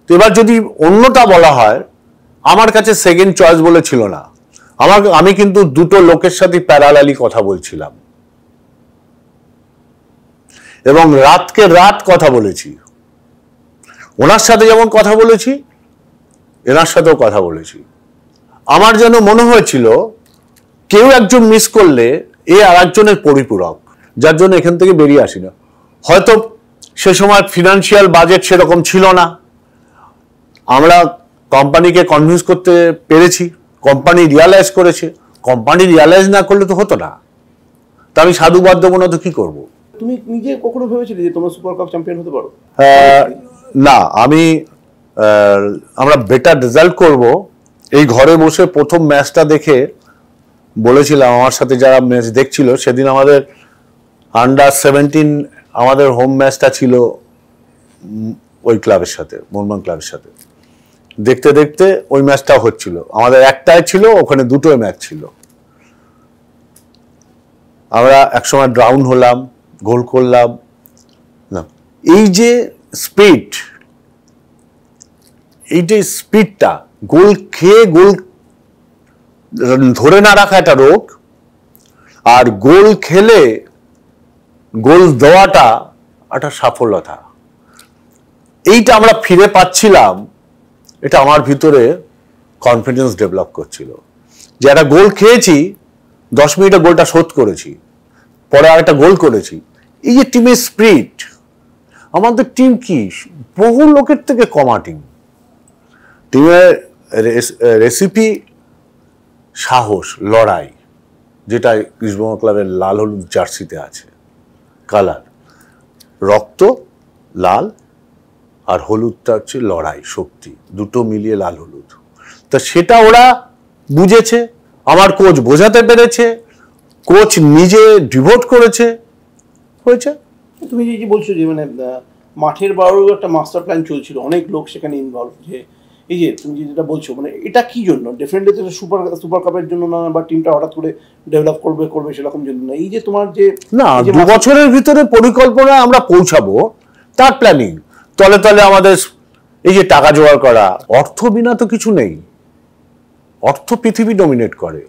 তো এবার যদি অন্যটা বলা হয়, আমার কাছে সেকেন্ড চয়েস বলে ছিল না, আমি কিন্তু দুটো লোকের সাথে প্যারালালি কথা বলছিলাম এবং রাতকে রাত কথা বলেছি। ওনার সাথে যেমন কথা বলেছি, এনার সাথেও কথা বলেছি। আমার যেন মনে হয়েছিল কেউ একজন মিস করলে এ আর একজনের পরিপূরক, যার জন্য এখান থেকে বেরিয়ে আসি না। হয়তো সে সময় ফিনান্সিয়াল বাজেট সেরকম ছিল না, আমরা কোম্পানিকে কনভিন্স করতে পেরেছি, কোম্পানি রিয়ালাইজ করেছে। কোম্পানি রিয়ালাইজ না করলে তো হতো না, তা আমি সাধুবাদ দেবো না তো কি করবো? তুমি নিজে কখনো ভেবেছিলে যে তোমরা সুপার কাপ চ্যাম্পিয়ন হতে পারো? না, আমরা বেটার রেজাল্ট করব এই ঘরে বসে প্রথম ম্যাচটা দেখে বলেছিলাম। আমার সাথে যারা ম্যাচ দেখছিল সেদিন আমাদের আন্ডার-17 আমাদের হোম ম্যাচটা ছিল ওই ক্লাবের সাথে, মোহনবাগান ক্লাবের সাথে। দেখতে দেখতে ওই ম্যাচটাও হচ্ছিল, আমাদের একটাই ছিল, ওখানে দুটোই ম্যাচ ছিল। আমরা একসময় ডাউন হলাম, গোল করলাম না। এই যে স্পিড, এই যে স্পিডটা, গোল খেয়ে গোল ধরে না রাখা একটা রোগ, আর গোল খেলে গোল দেওয়াটা একটা সাফল্যতা। এইটা আমরা ফিরে পাচ্ছিলাম, এটা আমার ভিতরে কনফিডেন্স ডেভেলপ করছিল যে একটা গোল খেয়েছি, 10 মিনিটে গোলটা শোধ করেছি, পরে আর একটা গোল করেছি। এই যে টিমের স্পিরিট, আমাদের টিম কি বহু লোকের থেকে কমা টিম। টিমের রেসিপি সাহস, লড়াই, যেটা ইস্টবেঙ্গল ক্লাবের লাল হলুদ জার্সিতে আছে। কালার, রক্ত লাল আর হলুদটা হচ্ছে লড়াই, শক্তি, দুটো মিলিয়ে লাল হলুদ। তা সেটা ওরা বুঝেছে, আমার কোচ বোঝাতে পেরেছে, কোচ নিজে ডিভোট করেছে, হয়েছে। তুমি যে বলছো যে মানে মাঠের বাইরেও একটা মাস্টার প্ল্যান চলছিল, অনেক লোক সেখানে ইনভলভ, যে এই যে তুমি যেটা বলছো, মানে এটা কি জন্য? ডেফিনেটলি তো সুপার কাপের জন্য না, বা টিমটা হঠাৎ করে ডেভেলপ করবে সেরকম জন্য না। এই যে তোমার যে না, 2 বছরের ভিতরে পরিকল্পনা আমরা পৌঁছাবো, তার প্ল্যানিং। তলে তলে আমাদের এই যে টাকা জোগাড় করা, অর্থ বিনা তো কিছু নেই, অর্থ পৃথিবী ডমিনেট করে।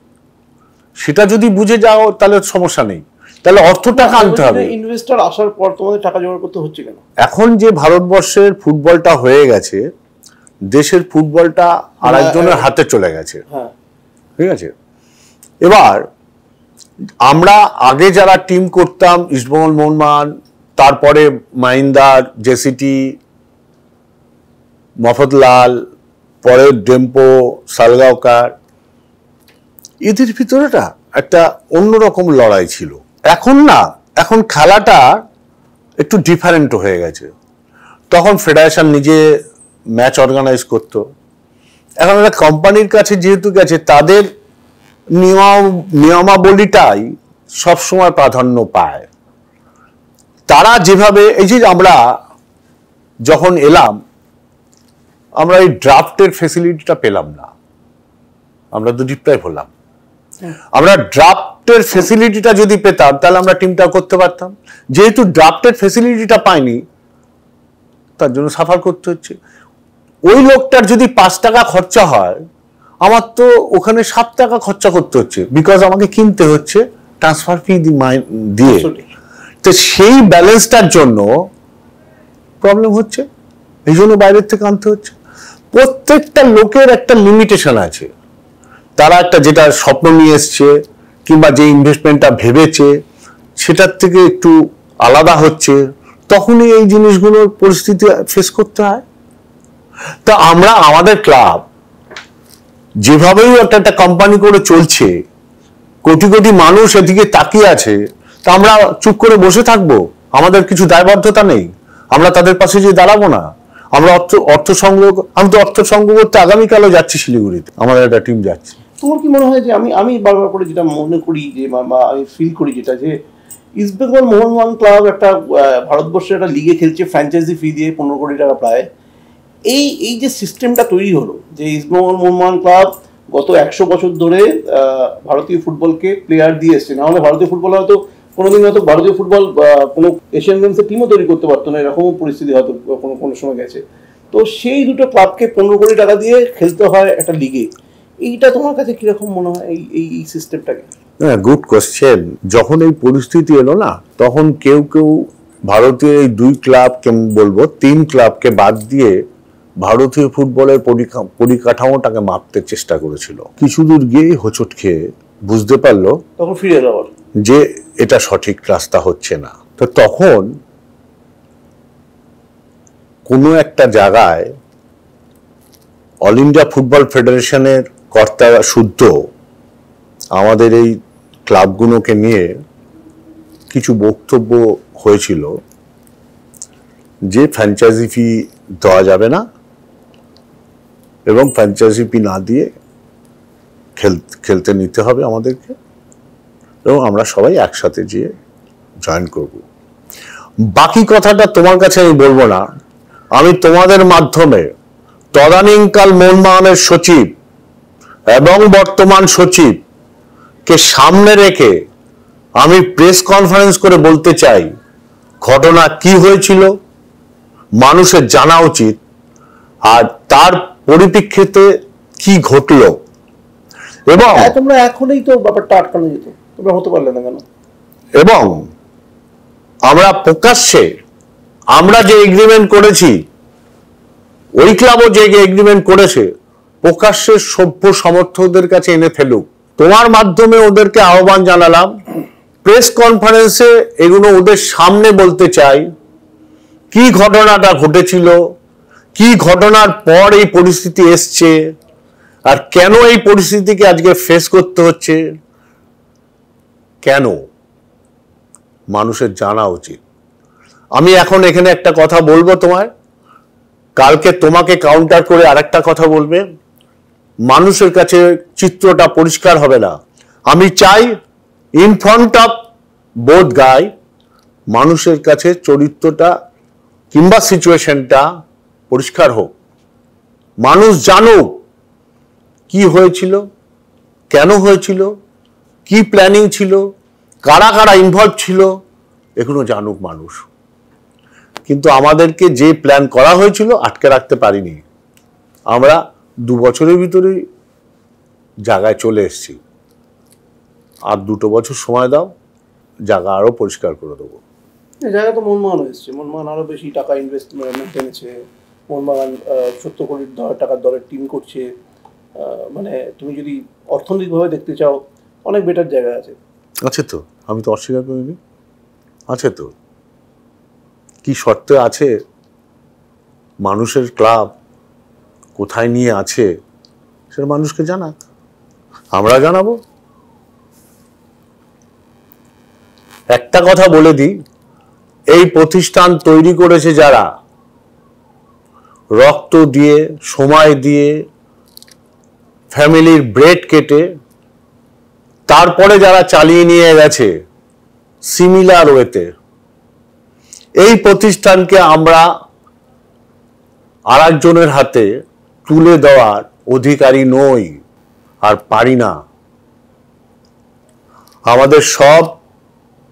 সেটা যদি বুঝে যাও তাহলে সমস্যা নেই, তাহলে অর্থ টাকা আনতে হবে। ইনভেস্টর আসার পর তোমাদের টাকা জোগাড় করতে হচ্ছে কেন? এখন যে ভারতবর্ষের ফুটবলটা হয়ে গেছে, দেশের ফুটবলটা আরেকজনের হাতে চলে গেছে, ঠিক আছে? এবার আমরা আগে যারা টিম করতাম, ইস্টবেঙ্গল, মোহনবাগান, তারপরে মাইন্দার, জেসিটি, মফতলাল, পরে ডেম্পো, সালগাঁওকার, এদের ভিতরেটা একটা অন্যরকম লড়াই ছিল। এখন না, এখন খেলাটা একটু ডিফারেন্ট হয়ে গেছে। তখন ফেডারেশন নিজে ম্যাচ অর্গানাইজ করতো, এখন একটা কোম্পানির কাছে যেহেতু গেছে, তাদের নিয়মাবলীটাই সবসময় প্রাধান্য পায়। তারা যেভাবে, এই যে আমরা যখন এলাম, আমরা এই ড্রাফটের ফেসিলিটিটা পেলাম না, আমরা তো ডিপ্রাইভ হলাম। আমরা ড্রাফটের ফেসিলিটিটা যদি পেতাম তাহলে আমরা টিমটা করতে পারতাম। যেহেতু ড্রাফটের ফেসিলিটিটা পাইনি, তার জন্য সাফার করতে হচ্ছে। ওই লোকটার যদি 5 টাকা খরচা হয়, আমার তো ওখানে 7 টাকা খরচা করতে হচ্ছে, বিকজ আমাকে কিনতে হচ্ছে ট্রান্সফার ফি দিয়ে। তো সেই ব্যালেন্সটার জন্য প্রবলেম হচ্ছে, এই জন্য বাইরের থেকে আনতে হচ্ছে। প্রত্যেকটা লোকের একটা লিমিটেশন আছে, তারা একটা যেটা স্বপ্ন নিয়ে এসছে কিংবা যে ইনভেস্টমেন্টটা ভেবেছে সেটার থেকে একটু আলাদা হচ্ছে, তখনই এই জিনিসগুলোর পরিস্থিতি ফেস করতে হয়। তা আমরা আমাদের ক্লাব যেভাবেই একটা কোম্পানি করে চলছে, কোটি কোটি মানুষ এদিকে তাকিয়ে আছে, তা আমরা চুপ করে বসে থাকবো? আমাদের কিছু দায়বদ্ধতা নেই? আমরা তাদের পাশে যে দাঁড়াবো না? আমরা অর্থ সংগ্রহ, আমি তো অর্থ সংগ্রহ করতে আগামীকালও যাচ্ছি শিলিগুড়িতে, আমাদের একটা টিম যাচ্ছে। তোমার কি মনে হয় যে আমি বারবার করে যেটা মনে করি যে বা আমি ফিল করি যেটা যে ইস্ট বেঙ্গল মোহনবাগান ক্লাব একটা ভারতবর্ষের একটা লিগে খেলছে ফ্র্যাঞ্চাইজি ফি দিয়ে 15 কোটি টাকা প্রায়। এই যে সিস্টেমটা তৈরি হলো যে ইস্ট বেঙ্গল মোহনবাগান ক্লাব গত 100 বছর ধরে ভারতীয় ফুটবলকে প্লেয়ার দিয়ে এসছে, না হলে ভারতীয় ফুটবল হয়তো কোনোদিন হয়তো ভারতীয় ফুটবল কোনো এশিয়ান গেমসের টিমও তৈরি করতে পারতো না, এরকমও পরিস্থিতি হয়তো কোনো কোনো সময় গেছে। তো সেই দুটো ক্লাবকে 15 কোটি টাকা দিয়ে খেলতে হয় একটা লিগে। এইটা তোমার কাছে কিরকম মনে হয় এই সিস্টেমটাকে? হ্যাঁ, গুড কোশ্চেন। যখন এই পরিস্থিতি এলো না, তখন কেউ ভারতীয় এই 2 ক্লাবকে বলবো 3 ক্লাবকে বাদ দিয়ে ভারতীয় ফুটবলের পরিকাঠামোটাকে মাপতে চেষ্টা করেছিল। কিছু দূর গিয়ে হোঁচট খেয়ে বুঝতে পারলো তখন ফিরে এলো যে এটা সঠিক রাস্তা হচ্ছে না। তো তখন কোনো একটা জায়গায় অল ইন্ডিয়া ফুটবল ফেডারেশনের কর্তারা শুদ্ধ আমাদের এই ক্লাবগুলোকে নিয়ে কিছু বক্তব্য হয়েছিল যে ফ্র্যাঞ্চাইজি ফি দেওয়া যাবে না এবং ফ্র্যাঞ্চাইজি ফি না দিয়ে খেলতে নিতে হবে আমাদেরকে, এবং আমরা সবাই একসাথে গিয়ে জয়েন করব। বাকি কথাটা তোমার কাছে আমি বলবো না। আমি তোমাদের মাধ্যমে তদানীন্তকাল মোহনবাগানের সচিব এবং বর্তমান সচিব কে সামনে রেখে আমি প্রেস কনফারেন্স করে বলতে চাই ঘটনা কি হয়েছিল মানুষের জানা উচিত, আর তার পরিপ্রেক্ষিতে কি ঘটলো। এবং তোমরা এখনই তো ব্যাপারটা আটকানো যেত, তোমরা হতে পারলে না কেন? এবং আমরা প্রকাশ্যে আমরা যে এগ্রিমেন্ট করেছি, ওই ক্লাবও যে এগ্রিমেন্ট করেছে, প্রকাশ্যে সভ্য সমর্থকদের কাছে এনে ফেলুক। তোমার মাধ্যমে ওদেরকে আহ্বান জানালাম, প্রেস কনফারেন্সে এগুলো ওদের সামনে বলতে চাই কি ঘটনাটা ঘটেছিল, কি ঘটনার পর এই পরিস্থিতি এসছে, আর কেন এই পরিস্থিতিকে আজকে ফেস করতে হচ্ছে, কেন মানুষের জানা উচিত। আমি এখন এখানে একটা কথা বলবো তোমায়, কালকে তোমাকে কাউন্টার করে আরেকটা কথা বলবে, মানুষের কাছে চিত্রটা পরিষ্কার হবে না। আমি চাই ইন ফ্রন্ট অফ বোথ গাই মানুষের কাছে চরিত্রটা কিংবা সিচুয়েশনটা পরিষ্কার হোক, মানুষ জানুক কি হয়েছিল, কেন হয়েছিল, কি প্ল্যানিং ছিল, কারা কারা ইনভলভ ছিল, এগুলো জানুক মানুষ। কিন্তু আমাদেরকে যে প্ল্যান করা হয়েছিল আটকে রাখতে পারিনি, আমরা 2 বছরের ভিতরেই জায়গায় চলে এসেছি। আর 2 বছর সময় দাও, জায়গা আরো পরিষ্কার করে দেবো। জায়গা তো মোহনবাগান এসছে, মোহনবাগান আরো বেশি টাকা ইনভেস্টমেন্ট এনেছে, মোহনবাগান 70 কোটি টাকার দরের টিম করছে। মানে তুমি যদি অর্থনৈতিকভাবে দেখতে চাও অনেক বেটার জায়গা আছে। আছে তো, আমি তো অস্বীকার করিনি, আছে তো। কি শর্তে আছে, মানুষের ক্লাব কোথায় নিয়ে আছে সেটা মানুষকে জানাক, আমরা জানাবো। একটা কথা বলে দিই, এই প্রতিষ্ঠান তৈরি করেছে যারা, রক্ত দিয়ে, সময় দিয়ে, ফ্যামিলির ব্রেড কেটে, তারপরে যারা চালিয়ে নিয়ে গেছে সিমিলার ওয়েতে, এই প্রতিষ্ঠানকে আমরা আরেকজনের হাতে তুলে দেওয়ার অধিকারী নই আর পারি না। আমাদের সব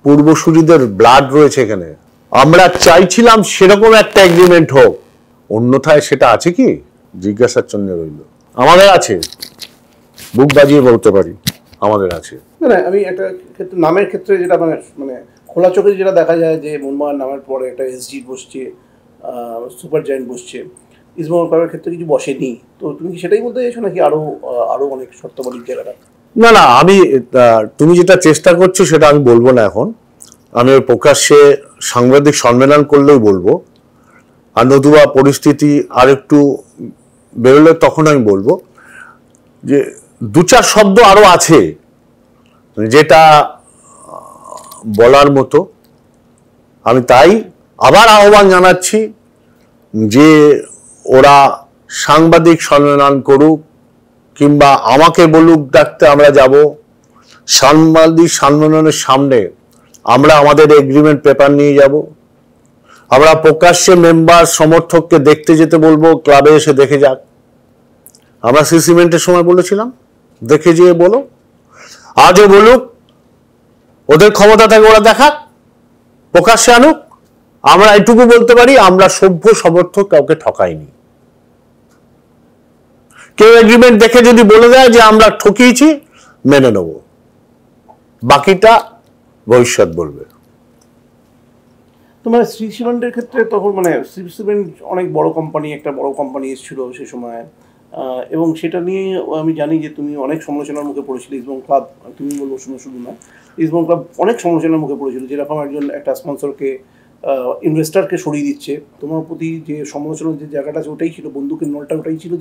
পূর্বসূরীদের ব্লাড রয়েছে এখানে। আমরা চাইছিলাম সেরকম একটা এগ্রিমেন্ট হোক, অন্যথায় সেটা আছে কি জিজ্ঞাসার জন্য রইল। আমাদের আছে, বুক বাজিয়ে বলতে পারি আমাদের আছে। না, আমি একটা ক্ষেত্রে নামের ক্ষেত্রে যেটা মানে খোলা চোখে যেটা দেখা যায় যে মোহনবাগান নামের পরে একটা এসজি বসছে, সুপার জায়েন্ট বসছে, ইস্টবেঙ্গল ক্লাবের ক্ষেত্রে কিছু বসেনি। তো তুমি কি সেটাই বলতে চাইছো নাকি আরো অনেক শর্তাবলীর জায়গাটা? না না, আমি তুমি যেটা চেষ্টা করছো সেটা আমি বলবো না এখন। আমি প্রকাশ্যে সাংবাদিক সম্মেলন করলেই বলবো, আর নতুবা পরিস্থিতি আর একটু বেরোলে তখন আমি বলবো যে 2-4 শব্দ আরো আছে যেটা বলার মতো। আমি তাই আবার আহ্বান জানাচ্ছি যে ওরা সাংবাদিক সম্মেলন করুক কিংবা আমাকে বলুক ডাকতে, আমরা যাব। সাংবাদিক সম্মেলনের সামনে আমরা আমাদের এগ্রিমেন্ট পেপার নিয়ে যাব। আমরা প্রকাশ্যে মেম্বার সমর্থককে দেখতে যেতে বলবো, ক্লাবে এসে দেখে যাক। আমরা সিমেন্টের সময় বলেছিলাম দেখে যেয়ে বলো, আজও বলুক, ওদের ক্ষমতা থাকে ওরা দেখাক, প্রকাশ্যে আনুক। আমরা এটুকু বলতে পারি, আমরা সভ্য সমর্থক কাউকে ঠকাইনি। কেউ এগ্রিমেন্ট দেখে যদি বলে দেয় যে আমরা ঠকিয়েছি, মেনে নেব, বাকিটা ভবিষ্যৎ বলবে। তো মানে শ্রী সিমেন্টের ক্ষেত্রে তখন মানে শ্রী সিমেন্ট অনেক বড় কোম্পানি, একটা বড় কোম্পানি এসেছিল সে সময়, এবং সেটা নিয়ে আমি জানি যে তুমি অনেক সমালোচনার মুখে পড়েছিলে। ইস্টবেঙ্গল ক্লাব, তুমি বলবো শুধু না, ইস্টবেঙ্গল ক্লাব অনেক সমালোচনার মুখে পড়েছিল, যেরকম একটা স্পন্সরকে, ইনভেস্টারকে সরিয়ে দিচ্ছে। তোমার প্রতি যে সমালোচনার যে জায়গাটা আছে ওটাই ছিল, বন্দুকের নলটা ওটাই ছিল,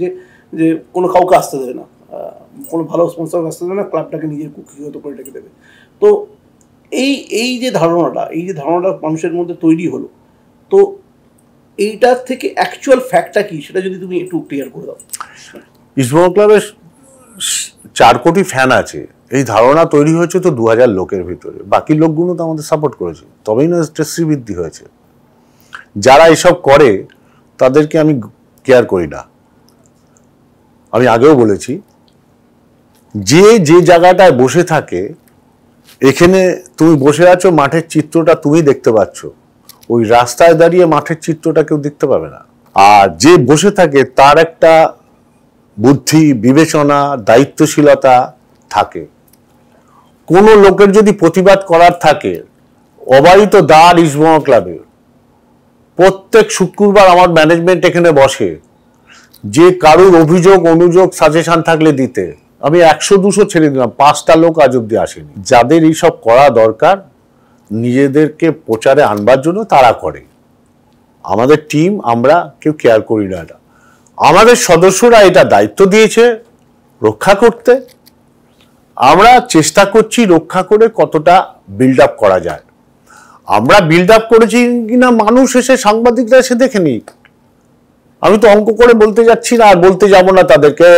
যে কোনো কাউকে আসতে দেবে না, কোনো ভালো স্পন্সর আসতে দেবে না, ক্লাবটাকে নিজের কুক্ষিগত করে রেখে দেবে। তো এই যে ধারণাটা মানুষের মধ্যে তৈরি হলো, তো এইটার থেকে অ্যাকচুয়াল ফ্যাক্টটা কি সেটা যদি তুমি একটু ক্লিয়ার করে দাও। ইস্টবেঙ্গল ক্লাবের 4 কোটি ফ্যান আছে, এই ধারণা তৈরি হয়েছে তো 2000 লোকের ভিতরে। বাকি লোকগুলো তো আমাদের সাপোর্ট করেছে, তবেই না শ্রীবৃদ্ধি হয়েছে। যারা এসব করে তাদেরকে আমি কেয়ার করি না। আমি আগেও বলেছি, যে জায়গাটায় বসে থাকে, এখানে তুমি বসে আছো, মাঠের চিত্রটা তুমি দেখতে পাচ্ছ, ওই রাস্তায় দাঁড়িয়ে মাঠের চিত্রটা কেউ দেখতে পাবে না। আর যে বসে থাকে তার একটা বুদ্ধি, বিবেচনা, দায়িত্বশীলতা থাকে। কোনো লোকের যদি প্রতিবাদ করার থাকে, অবারিত দ্বার ইস্টবেঙ্গল ক্লাবে প্রত্যেক শুক্রবার আমার ম্যানেজমেন্ট এখানে বসে, যে কারুর অভিযোগ অনুযোগ সাজেশন থাকলে দিতে। আমি 100-200 ছেড়ে দিলাম, 5টা লোক আজ অব্দি আসেনি। যাদের এইসব করা দরকার নিজেদেরকে প্রচারে আনবার জন্য, তারা করে। আমাদের টিম, আমরা কেউ কেয়ার করি না। এটা আমাদের সদস্যরা এটা দায়িত্ব দিয়েছে রক্ষা করতে। আমরা চেষ্টা করছি রক্ষা করে কতটা বিল্ড আপ করা যায়। আমরা বিল্ড আপ করেছি কিনা মানুষ এসে, সাংবাদিকরা এসে দেখে নিক। আমি তো অঙ্ক করে বলতে যাচ্ছি না, আর বলতে যাব না তাদেরকে।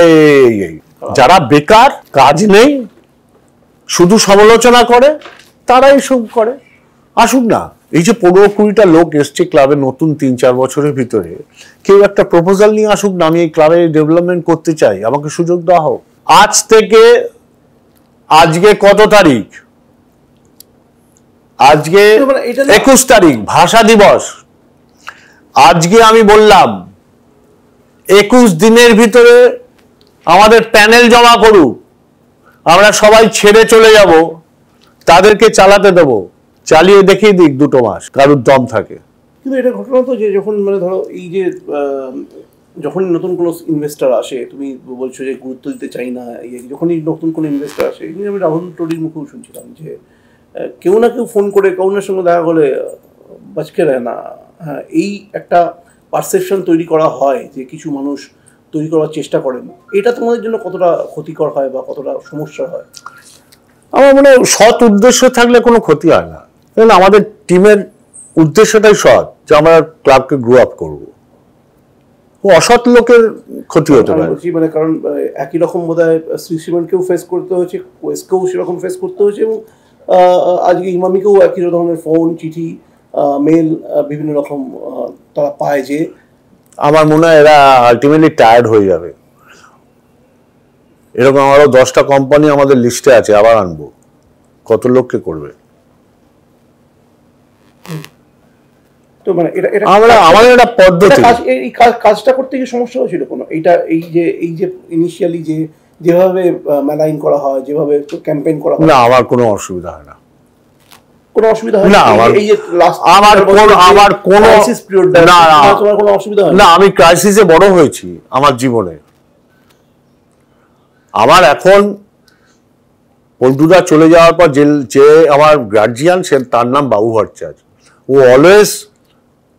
যারা বেকার, কাজ নেই, শুধু সমালোচনা করে, তারা এইসব করে। আসুক না, এই যে 15-20টা লোক এসছে ক্লাবে নতুন 3-4 বছরের ভিতরে, কেউ একটা প্রপোজাল নিয়ে আসুক না, আমি এই ক্লাবে ডেভেলপমেন্ট করতে চাই, আমাকে সুযোগ দেওয়া হোক। আজ থেকে, আজকে কত তারিখ? আজকে 21 তারিখ, ভাষা দিবস। আজকে আমি বললাম 21 দিনের ভিতরে আমাদের প্যানেল জমা করুক, আমরা সবাই ছেড়ে চলে যাব, তাদেরকে চালাতে দেবো, চালিয়ে দেখিয়ে দিক 2 মাস, কারোর দম থাকে। কিন্তু এটা ঘটনা তো যে যখন মানে ধরো এই যে যখন নতুন কোনো ইনভেস্টার আসে, তুমি বলছো যে গুরুত্ব দিতে চাই না, যখনই নতুন কোনো ইনভেস্টার আসে, আমি রাহুল টোডির মুখেও শুনছিলাম যে কেউ না কেউ ফোন করে কাউনের সঙ্গে দেখা করলে বাঁচকে দেয় না। হ্যাঁ, এই একটা পারসেপশন তৈরি করা হয় যে কিছু মানুষ তৈরি করার চেষ্টা করেন। এটা তোমাদের জন্য কতটা ক্ষতিকর হয় বা কতটা সমস্যা হয়? আমার মনে হয় সৎ উদ্দেশ্য থাকলে কোনো ক্ষতি হয় না। কারণ আমাদের টিমের উদ্দেশ্যটাই সৎ, যে আমরা ক্লাবকে গ্রো আপ করবো। অসৎ লোকের ক্ষতি হতে পারে। মানে কারণ একই রকম বোধহয় শ্রী সিমেন্টকেও ফেস করতে হয়েছে, ওয়েস্টকেও সেরকম ফেস করতে হয়েছে, এবং আজকে ইমামিকেও একই ধরনের ফোন, চিঠি, মেল বিভিন্ন রকম তারা পায়। যে আমার মনে হয় এরা আলটিমেটলি টায়ার্ড হয়ে যাবে। এরকম আরো 10টা কোম্পানি আমাদের লিস্টে আছে, আবার আনবো। কত লোককে করবে? তো মানে এটা আমাদের একটা পদ্ধতি। এই কাজটা করতে কি সমস্যা হয়েছিল কোনো? এই যে ইনিশিয়ালি যেভাবে মেলাইন করা হয়, যেভাবে ক্যাম্পেইন করা হয়, না, আমার কোনো অসুবিধা হয় না। কোনো অসুবিধা হয় না? এই যে আমার কোনো ক্রাইসিস পিরিয়ড, তোমার কোনো অসুবিধা হয় না? আমি ক্রাইসিসে বড় হয়েছি আমার জীবনে। আমার এখন পল্টুদা চলে যাওয়ার পর যে আমার গার্জিয়ান, সে তার নাম বাবু ভট্টাচার্য। ও অলওয়েজ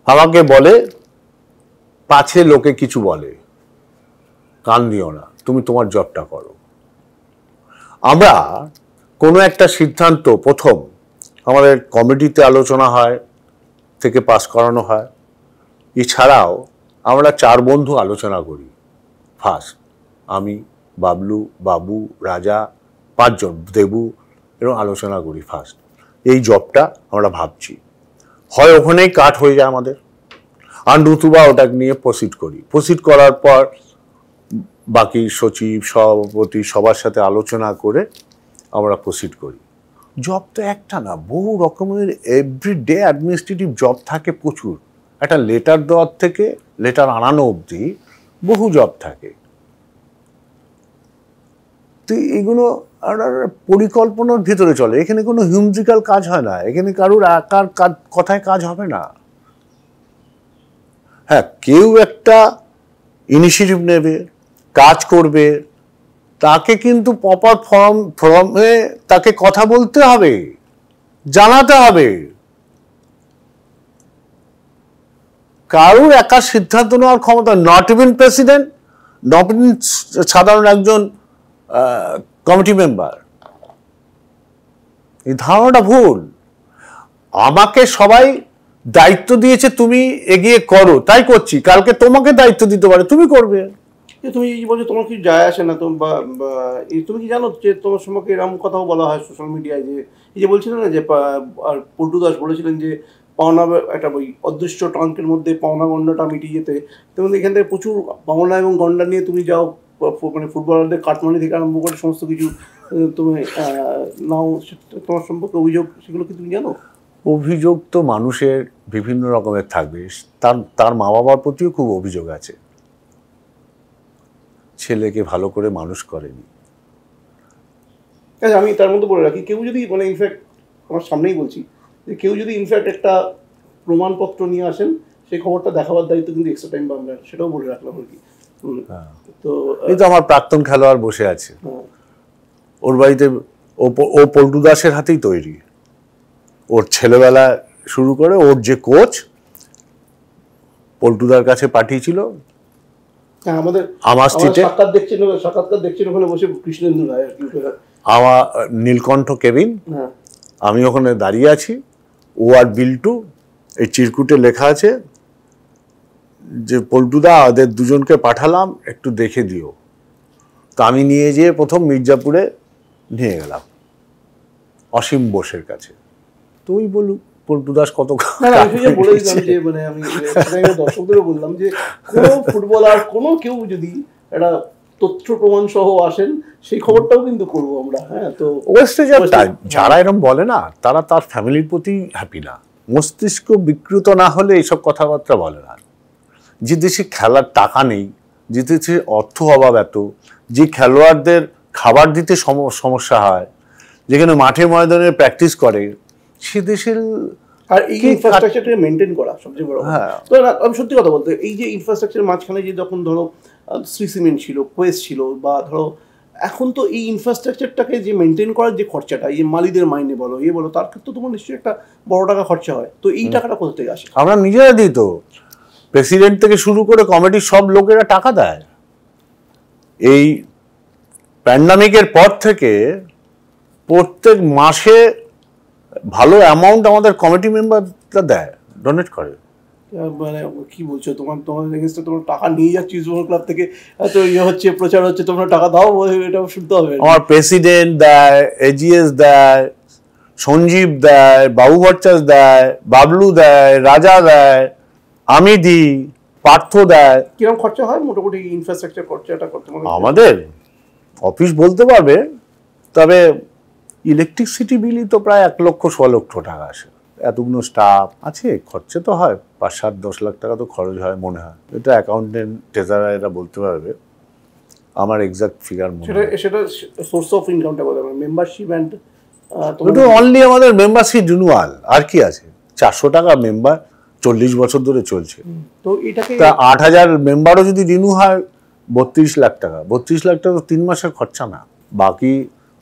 আমাকে বলে, পাছে লোকে কিছু বলে, কান দিও না, তুমি তোমার জবটা করো। আমরা কোনো একটা সিদ্ধান্ত প্রথম আমাদের কমিটিতে আলোচনা হয়, থেকে পাস করানো হয়। এছাড়াও আমরা 4 বন্ধু আলোচনা করি ফার্স্ট, আমি, বাবলু, বাবু, রাজা, 5 জন, দেবু, এরকম আলোচনা করি ফার্স্ট এই জবটা আমরা ভাবছি। হয় ওখানেই কাট হয়ে যায় আমাদের, আর নতুবা ওটা নিয়ে প্রসিড করার পর বাকি সচিব, সভাপতি সবার সাথে আলোচনা করে আমরা প্রসিড করি। জব তো একটা না, বহু রকমের এভরিডে অ্যাডমিনিস্ট্রেটিভ জব থাকে প্রচুর। একটা লেটার দেওয়ার থেকে লেটার আনানো অবধি বহু জব থাকে। তো এগুলো পরিকল্পনার ভিতরে চলে। এখানে কোনো হিউম্যাজিক্যাল কাজ হয় না, এখানে কারোর একার কথায় কাজ হবে না। হ্যাঁ, কেউ একটা ইনিশিয়েটিভ নেবে, কাজ করবে, তাকে কিন্তু প্রপার ফর্মে তাকে কথা বলতে হবে, জানাতে হবে। কারোর একা সিদ্ধান্ত নেওয়ার ক্ষমতা, not even president, not even সাধারণ একজন কমিটি মেম্বার। এই ধারণাটা ভুল। আমাকে সবাই দায়িত্ব দিয়েছে, তুমি এগিয়ে করো, তাই করছি। কালকে তোমাকে দায়িত্ব দিতে পারে, তুমি করবে। তুমি এই বলছো তোমার কি যায় আসে না, তুমি কি জানো যে তোমার সম্পর্কে এরকম কথাও বলা হয় সোশ্যাল মিডিয়ায়, যে এই যে বলছিলেন না যে আর পল্টু দাস বলেছিলেন যে পাওনা একটা ওই অদৃশ্য ট্রাঙ্কের মধ্যে পাওনা গন্ডাটা মিটিয়ে যেতে, তেমন এখান থেকে প্রচুর পাওনা এবং গন্ডা নিয়ে তুমি যাও, মানে ফুটবলারদের কাটমানি থেকে আরম্ভ করে সমস্ত কিছু তুমি নাও, তোমার সম্পর্কে অভিযোগ, সেগুলো কি তুমি জানো? অভিযোগ তো মানুষের বিভিন্ন রকমের থাকবে। তার মা বাবার প্রতিও খুব অভিযোগ আছে, ছেলেকে ভালো করে মানুষ করেনি। আচ্ছা, আমি তার মধ্যে বলে রাখি, কেউ যদি মানে ইনফ্যাক্ট আমার সামনেই বলছি যে কেউ যদি ইনফ্যাক্ট একটা প্রমাণপত্র নিয়ে আসেন, সেই খবরটা দেখাবার দায়িত্ব কিন্তু এক্সট্রা টাইম বাংলার, সেটাও বলে রাখলাম আর কি। তো এই তো আমার প্রাক্তন খেলোয়াড় বসে আছে, ওর বাড়িতে ও পল্টু দাসের হাতেই তৈরি। ওর ছেলেবেলা শুরু করে ওর যে কোচ পল্টুদার কাছে পাঠিয়েছিল। আমাদের আমার স্ট্রিটে সাক্ষাৎকার দেখছেন ওখানে বসে কৃষ্ণেন্দু রায় আর কি, আমার নীলকণ্ঠ কেবিন, আমি ওখানে দাঁড়িয়ে আছি, ও আর বিল্টু, এই চিরকুটে লেখা আছে যে পল্টুদা ওদের দুজনকে পাঠালাম, একটু দেখে দিও। তো আমি নিয়ে যেয়ে প্রথম মির্জাপুরে নিয়ে গেলাম অসীম বোসের কাছে। তো ওই বলুক পল্টু দাস কত বলে দিলাম যে মানে আমি দর্শকদেরও বললাম যে কোনো ফুটবলার কোনো কেউ যদি একটা তথ্য প্রমাণ সহ আসেন, সেই খবরটাও কিন্তু করবো আমরা। হ্যাঁ, তো ওয়েস্টে যারা এরকম বলে না, তারা তার ফ্যামিলির প্রতি হ্যাপি না। মস্তিষ্ক বিকৃত না হলে এইসব কথাবার্তা বলে না। যে দেশে খেলার টাকা নেই, যে দেশে অর্থ অভাব এত, যে খেলোয়াড়দের খাবার দিতে সমস্যা হয়, যেখানে মাঠে ময়দানে প্র্যাকটিস করে, সে দেশের আর এই ইনফ্রাস্ট্রাকচারটা মেনটেন করা সবচেয়ে বড়। তো আমি সত্যি কথা বলতে, এই যে ইনফ্রাস্ট্রাকচার মাঝখানে যে যখন ধরো শ্রী সিমেন্ট ছিল, কোয়েস ছিল, বা ধরো এখন তো এই ইনফ্রাস্ট্রাকচারটাকে যে মেনটেন করার যে খরচাটা, এই যে মালিদের মাইনে বলো, বলো, তার ক্ষেত্রে তোমার নিশ্চয়ই একটা বড় টাকা খরচা হয়। তো এই টাকাটা কোথা থেকে আসে? আমরা নিজেরা দিই তো, প্রেসিডেন্ট থেকে শুরু করে কমিটির সব লোকেরা টাকা দেয়। এই প্যান্ডামিকের পর থেকে প্রত্যেক মাসে ভালো অ্যামাউন্ট আমাদের কমিটি মেম্বাররা দেয়, ডোনেট করে। মানে কি বলছো, তোমার এগেইনস্টে তোমরা টাকা নিয়ে যাচ্ছ ইস্টবেঙ্গল ক্লাব থেকে, এত ইয়ে হচ্ছে, প্রচার হচ্ছে, তোমরা টাকা দাও, এটা শুনতে হবে। আমার প্রেসিডেন্ট দেয়, এজিএস দেয়, সঞ্জীব দেয়, বাবু ভট্টাচার্য দেয়, বাবলু দেয়, রাজা দেয়, আমি দিই, পার্থ দেয়। কিরকম খরচা হয় মোটামুটি ইনফ্রাস্ট্রাকচার খরচাটা করতে? আমাদের অফিস বলতে পারবে, তবে ইলেকট্রিসিটি বিলই তো প্রায় 1,00,000-1,600,000 টাকা আসে। এতগুলো স্টাফ আছে, খরচা তো হয় 5-7-10 লাখ টাকা তো খরচ হয় মনে হয়। এটা অ্যাকাউন্টেন্ট, ট্রেজারার এরা বলতে পারবে, আমার এক্সাক্ট ফিগার মনে হয়। সেটা সোর্স অফ ইনকামটা বলে মেম্বারশিপ এন্ড তো অনলি আমাদের মেম্বারশিপ রিনিউয়াল, আর কি আছে। 400 টাকা মেম্বার, 40 বছর ধরে চলছে। তো এটাকে 8,000 মেম্বারও যদি রিনিউ হয় 32 লাখ টাকা। 32 লাখ টাকা তো 3 মাসের খরচা না। বাকি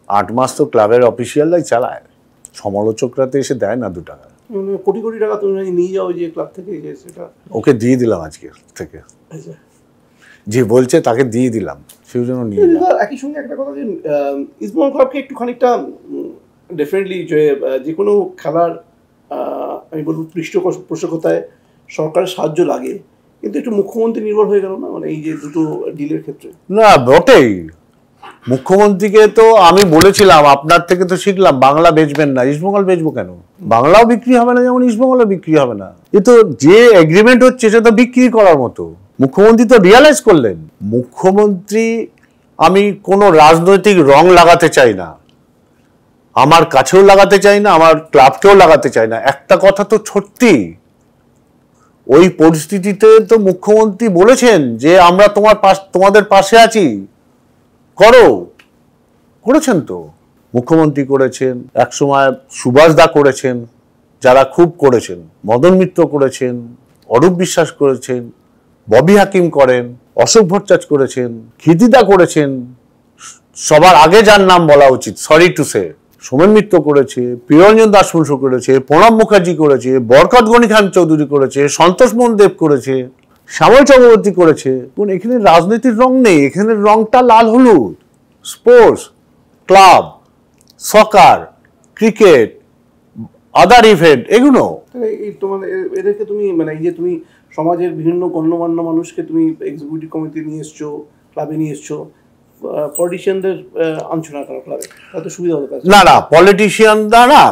8 মাস তো ক্লাবের অফিসিয়ালরাই চালায়, সমালোচকরা তো এসে দেয় না 2 টাকা। কোটি কোটি টাকা তুমি নিয়ে যাও যে ক্লাব থেকে, সেটা ওকে দিয়ে দিলাম আজকে থেকে। যে বলছে তাকে দিয়ে দিলাম, সেই জন্য নিয়ে। একই সঙ্গে একটা কথা, যে ইস্টবেঙ্গল ক্লাবকে একটু খানিকটা ডেফিনেটলি যে কোনো খেলার আমি বলবো পৃষ্ঠপোষকতায় সরকারের সাহায্য লাগে, কিন্তু একটু মুখ্যমন্ত্রী নির্ভর হয়ে গেল না, মানে এই যে দুটো ডিলের ক্ষেত্রে? না বটেই, মুখ্যমন্ত্রীকে তো আমি বলেছিলাম, আপনার থেকে তো শিখলাম, বাংলা বেচবেন না। ইস্টবেঙ্গল বেচবো কেন? বাংলাও বিক্রি হবে না যেমন ইস্টবেঙ্গলও বিক্রি হবে না। এ তো যে এগ্রিমেন্ট হচ্ছে সেটা বিক্রি করার মতো। মুখ্যমন্ত্রী তো রিয়ালাইজ করলেন। মুখ্যমন্ত্রী, আমি কোনো রাজনৈতিক রং লাগাতে চাই না, আমার কাছেও লাগাতে চাই না, আমার ক্লাবকেও লাগাতে চাই না। একটা কথা তো সত্যি, ওই পরিস্থিতিতে তো মুখ্যমন্ত্রী বলেছেন যে আমরা তোমাদের পাশে আছি, করেছেন তো। মুখ্যমন্ত্রী করেছেন, একসময় সুভাষ দা করেছেন, যারা খুব করেছেন, মদন মিত্র করেছেন, অরূপ বিশ্বাস করেছেন, ববি হাকিম করেন, অশোক ভট্টাচার্য করেছেন, ক্ষিতিদা করেছেন, সবার আগে যার নাম বলা উচিত, sorry to say, Somen Mitra করেছে, প্রিয়রঞ্জন দাস বসু করেছে, প্রণব মুখার্জি করেছে, বরকত গনি খান চৌধুরী করেছে, সন্তোষ মোহন দেব করেছে, শ্যামল চক্রবর্তী করেছে। এখানে রাজনীতির রং নেই, এখানে রংটা লাল হলুদ। স্পোর্টস, ক্লাব, সকার, ক্রিকেট, আদার ইভেন্ট, এগুলো। তোমাদের এদেরকে তুমি মানে এই যে তুমি সমাজের বিভিন্ন গণ্যমান্য মানুষকে তুমি এক্সিকিউটিভ কমিটি নিয়ে এসছো, ক্লাবে নিয়ে এসছো, পলিটিশিয়ানদের আনছো না কেন ক্লাবে? তাতে সুবিধা হতে পারে না, পলিটিশিয়ানরা না,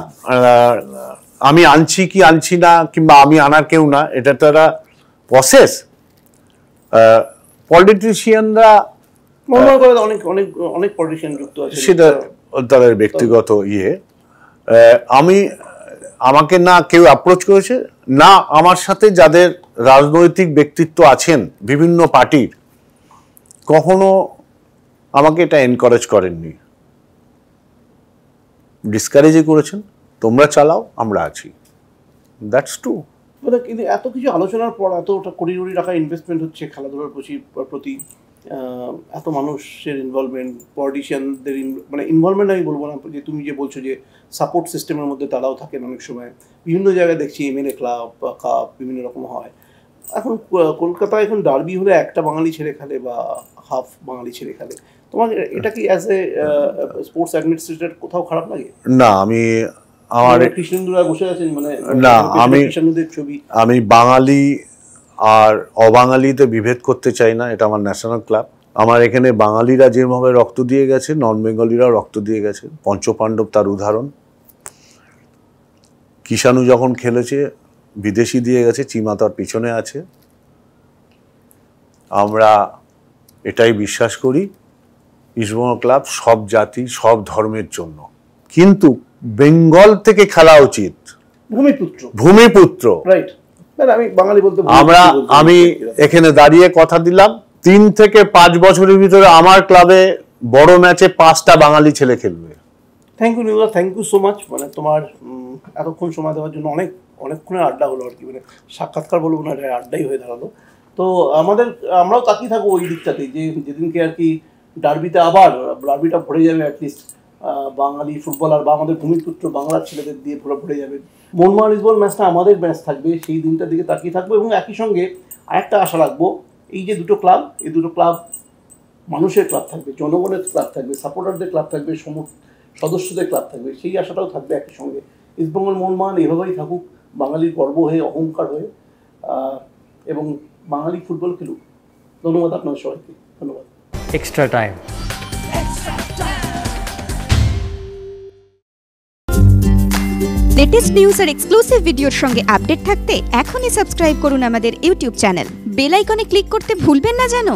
আমি আনছি কি আনছি না, কিংবা আমি আনার কেউ না, এটা তো একটা প্রসেস। পলিটিশিয়ানরা অনেক অনেক অনেক পলিটিশিয়ান যুক্ত আছে, সেটা তাদের ব্যক্তিগত ইয়ে। আমাকে না কেউ অ্যাপ্রোচ করেছে, না আমার সাথে যাদের রাজনৈতিক ব্যক্তিত্ব আছেন বিভিন্ন পার্টির, কখনো আমাকে এটা এনকারেজ করেননি, ডিসকারেজই করেছেন, তোমরা চালাও, আমরা আছি। That's true. কিন্তু এত কিছু আলোচনার পর, এতটা কোটি কোটি টাকা ইনভেস্টমেন্ট হচ্ছে খেলাধুলার প্রতি, এত মানুষের ইনভলভমেন্ট, পলিটিশিয়ানদের মানে ইনভলভমেন্ট আমি বলবো না, যে তুমি যে বলছো যে সাপোর্ট সিস্টেমের মধ্যে তারাও থাকেন অনেক সময়, বিভিন্ন জায়গায় দেখছি এমএলএ ক্লাব বা কাপ বিভিন্ন রকম হয়। এখন কলকাতায় এখন ডার্বি হলে একটা বাঙালি ছেড়ে খেলে বা হাফ বাঙালি ছেড়ে খেলে, তোমার এটা কি অ্যাজ এ স্পোর্টস অ্যাডমিনিস্ট্রেটর কোথাও খারাপ লাগে? না, আমার কৃষ্ণেন্দুরা বসে আছেন, মানে না, কৃষ্ণেন্দুদের ছবি। আমি বাঙালি আর অবাঙালিতে বিভেদ করতে চাই না, এটা আমার ন্যাশনাল ক্লাব। আমার এখানে বাঙালিরা যেভাবে রক্ত দিয়ে গেছে, নন বেঙ্গলিরাও রক্ত দিয়ে গেছে। পঞ্চপাণ্ডব তার উদাহরণ। কিষাণু যখন খেলেছে বিদেশি দিয়ে গেছে, চিমা তার পিছনে আছে। আমরা এটাই বিশ্বাস করি, ইস্টবেঙ্গল ক্লাব সব জাতি সব ধর্মের জন্য, কিন্তু বেঙ্গল থেকে খেলা উচিত। ভূমিপুত্র, রাইট। আমি বাঙালি বলতে আমি এখানে দাঁড়িয়ে কথা দিলাম, 3 থেকে 5 বছরের ভিতরে আমার ক্লাবে বড় ম্যাচে 5টা বাঙালি ছেলে খেলবে। থ্যাংক ইউ নিউজা, থ্যাংক ইউ সো মাচ। মানে তোমার এতক্ষণ সময় দেওয়ার জন্য অনেকক্ষণের আড্ডা হলো আর কি, মানে সাক্ষাৎকার বলবো না, এটা আড্ডাই হয়ে দাঁড়ালো। তো আমরাও তাকিয়ে থাকবো ওই দিকটাতে, যে যেদিনকে আর কি ডার্বিটা ভরে যাবে, অ্যাটলিস্ট বাঙালি ফুটবলার বা আমাদের ভূমিপুত্র বাংলার ছেলেদের দিয়ে পুরো ভরে যাবে। মোহনবাগান ইস্টবেঙ্গল ম্যাচটা আমাদের ম্যাচ থাকবে, সেই দিনটার দিকে তাকিয়ে থাকবো। এবং একই সঙ্গে আরেকটা আশা রাখবো, এই যে দুটো ক্লাব, এই দুটো ক্লাব মানুষের ক্লাব থাকবে, জনগণের ক্লাব থাকবে, সাপোর্টারদের ক্লাব থাকবে, সদস্যদের ক্লাব থাকবে, সেই আশাটাও থাকবে একই সঙ্গে। ইস্টবেঙ্গল মোহনবাগান এভাবেই থাকুক, বাঙালির গর্ব হয়ে, অহংকার হয়ে, এবং বাঙালি ফুটবল খেলুক। ধন্যবাদ আপনাদের সবাইকে, ধন্যবাদ। Extra time. লেটেস্ট নিউজ আর এক্সক্লুসিভ ভিডিওর সঙ্গে আপডেট থাকতে এখনই সাবস্ক্রাইব করুন আমাদের ইউটিউব চ্যানেল। বেল আইকনে ক্লিক করতে ভুলবেন না যেন।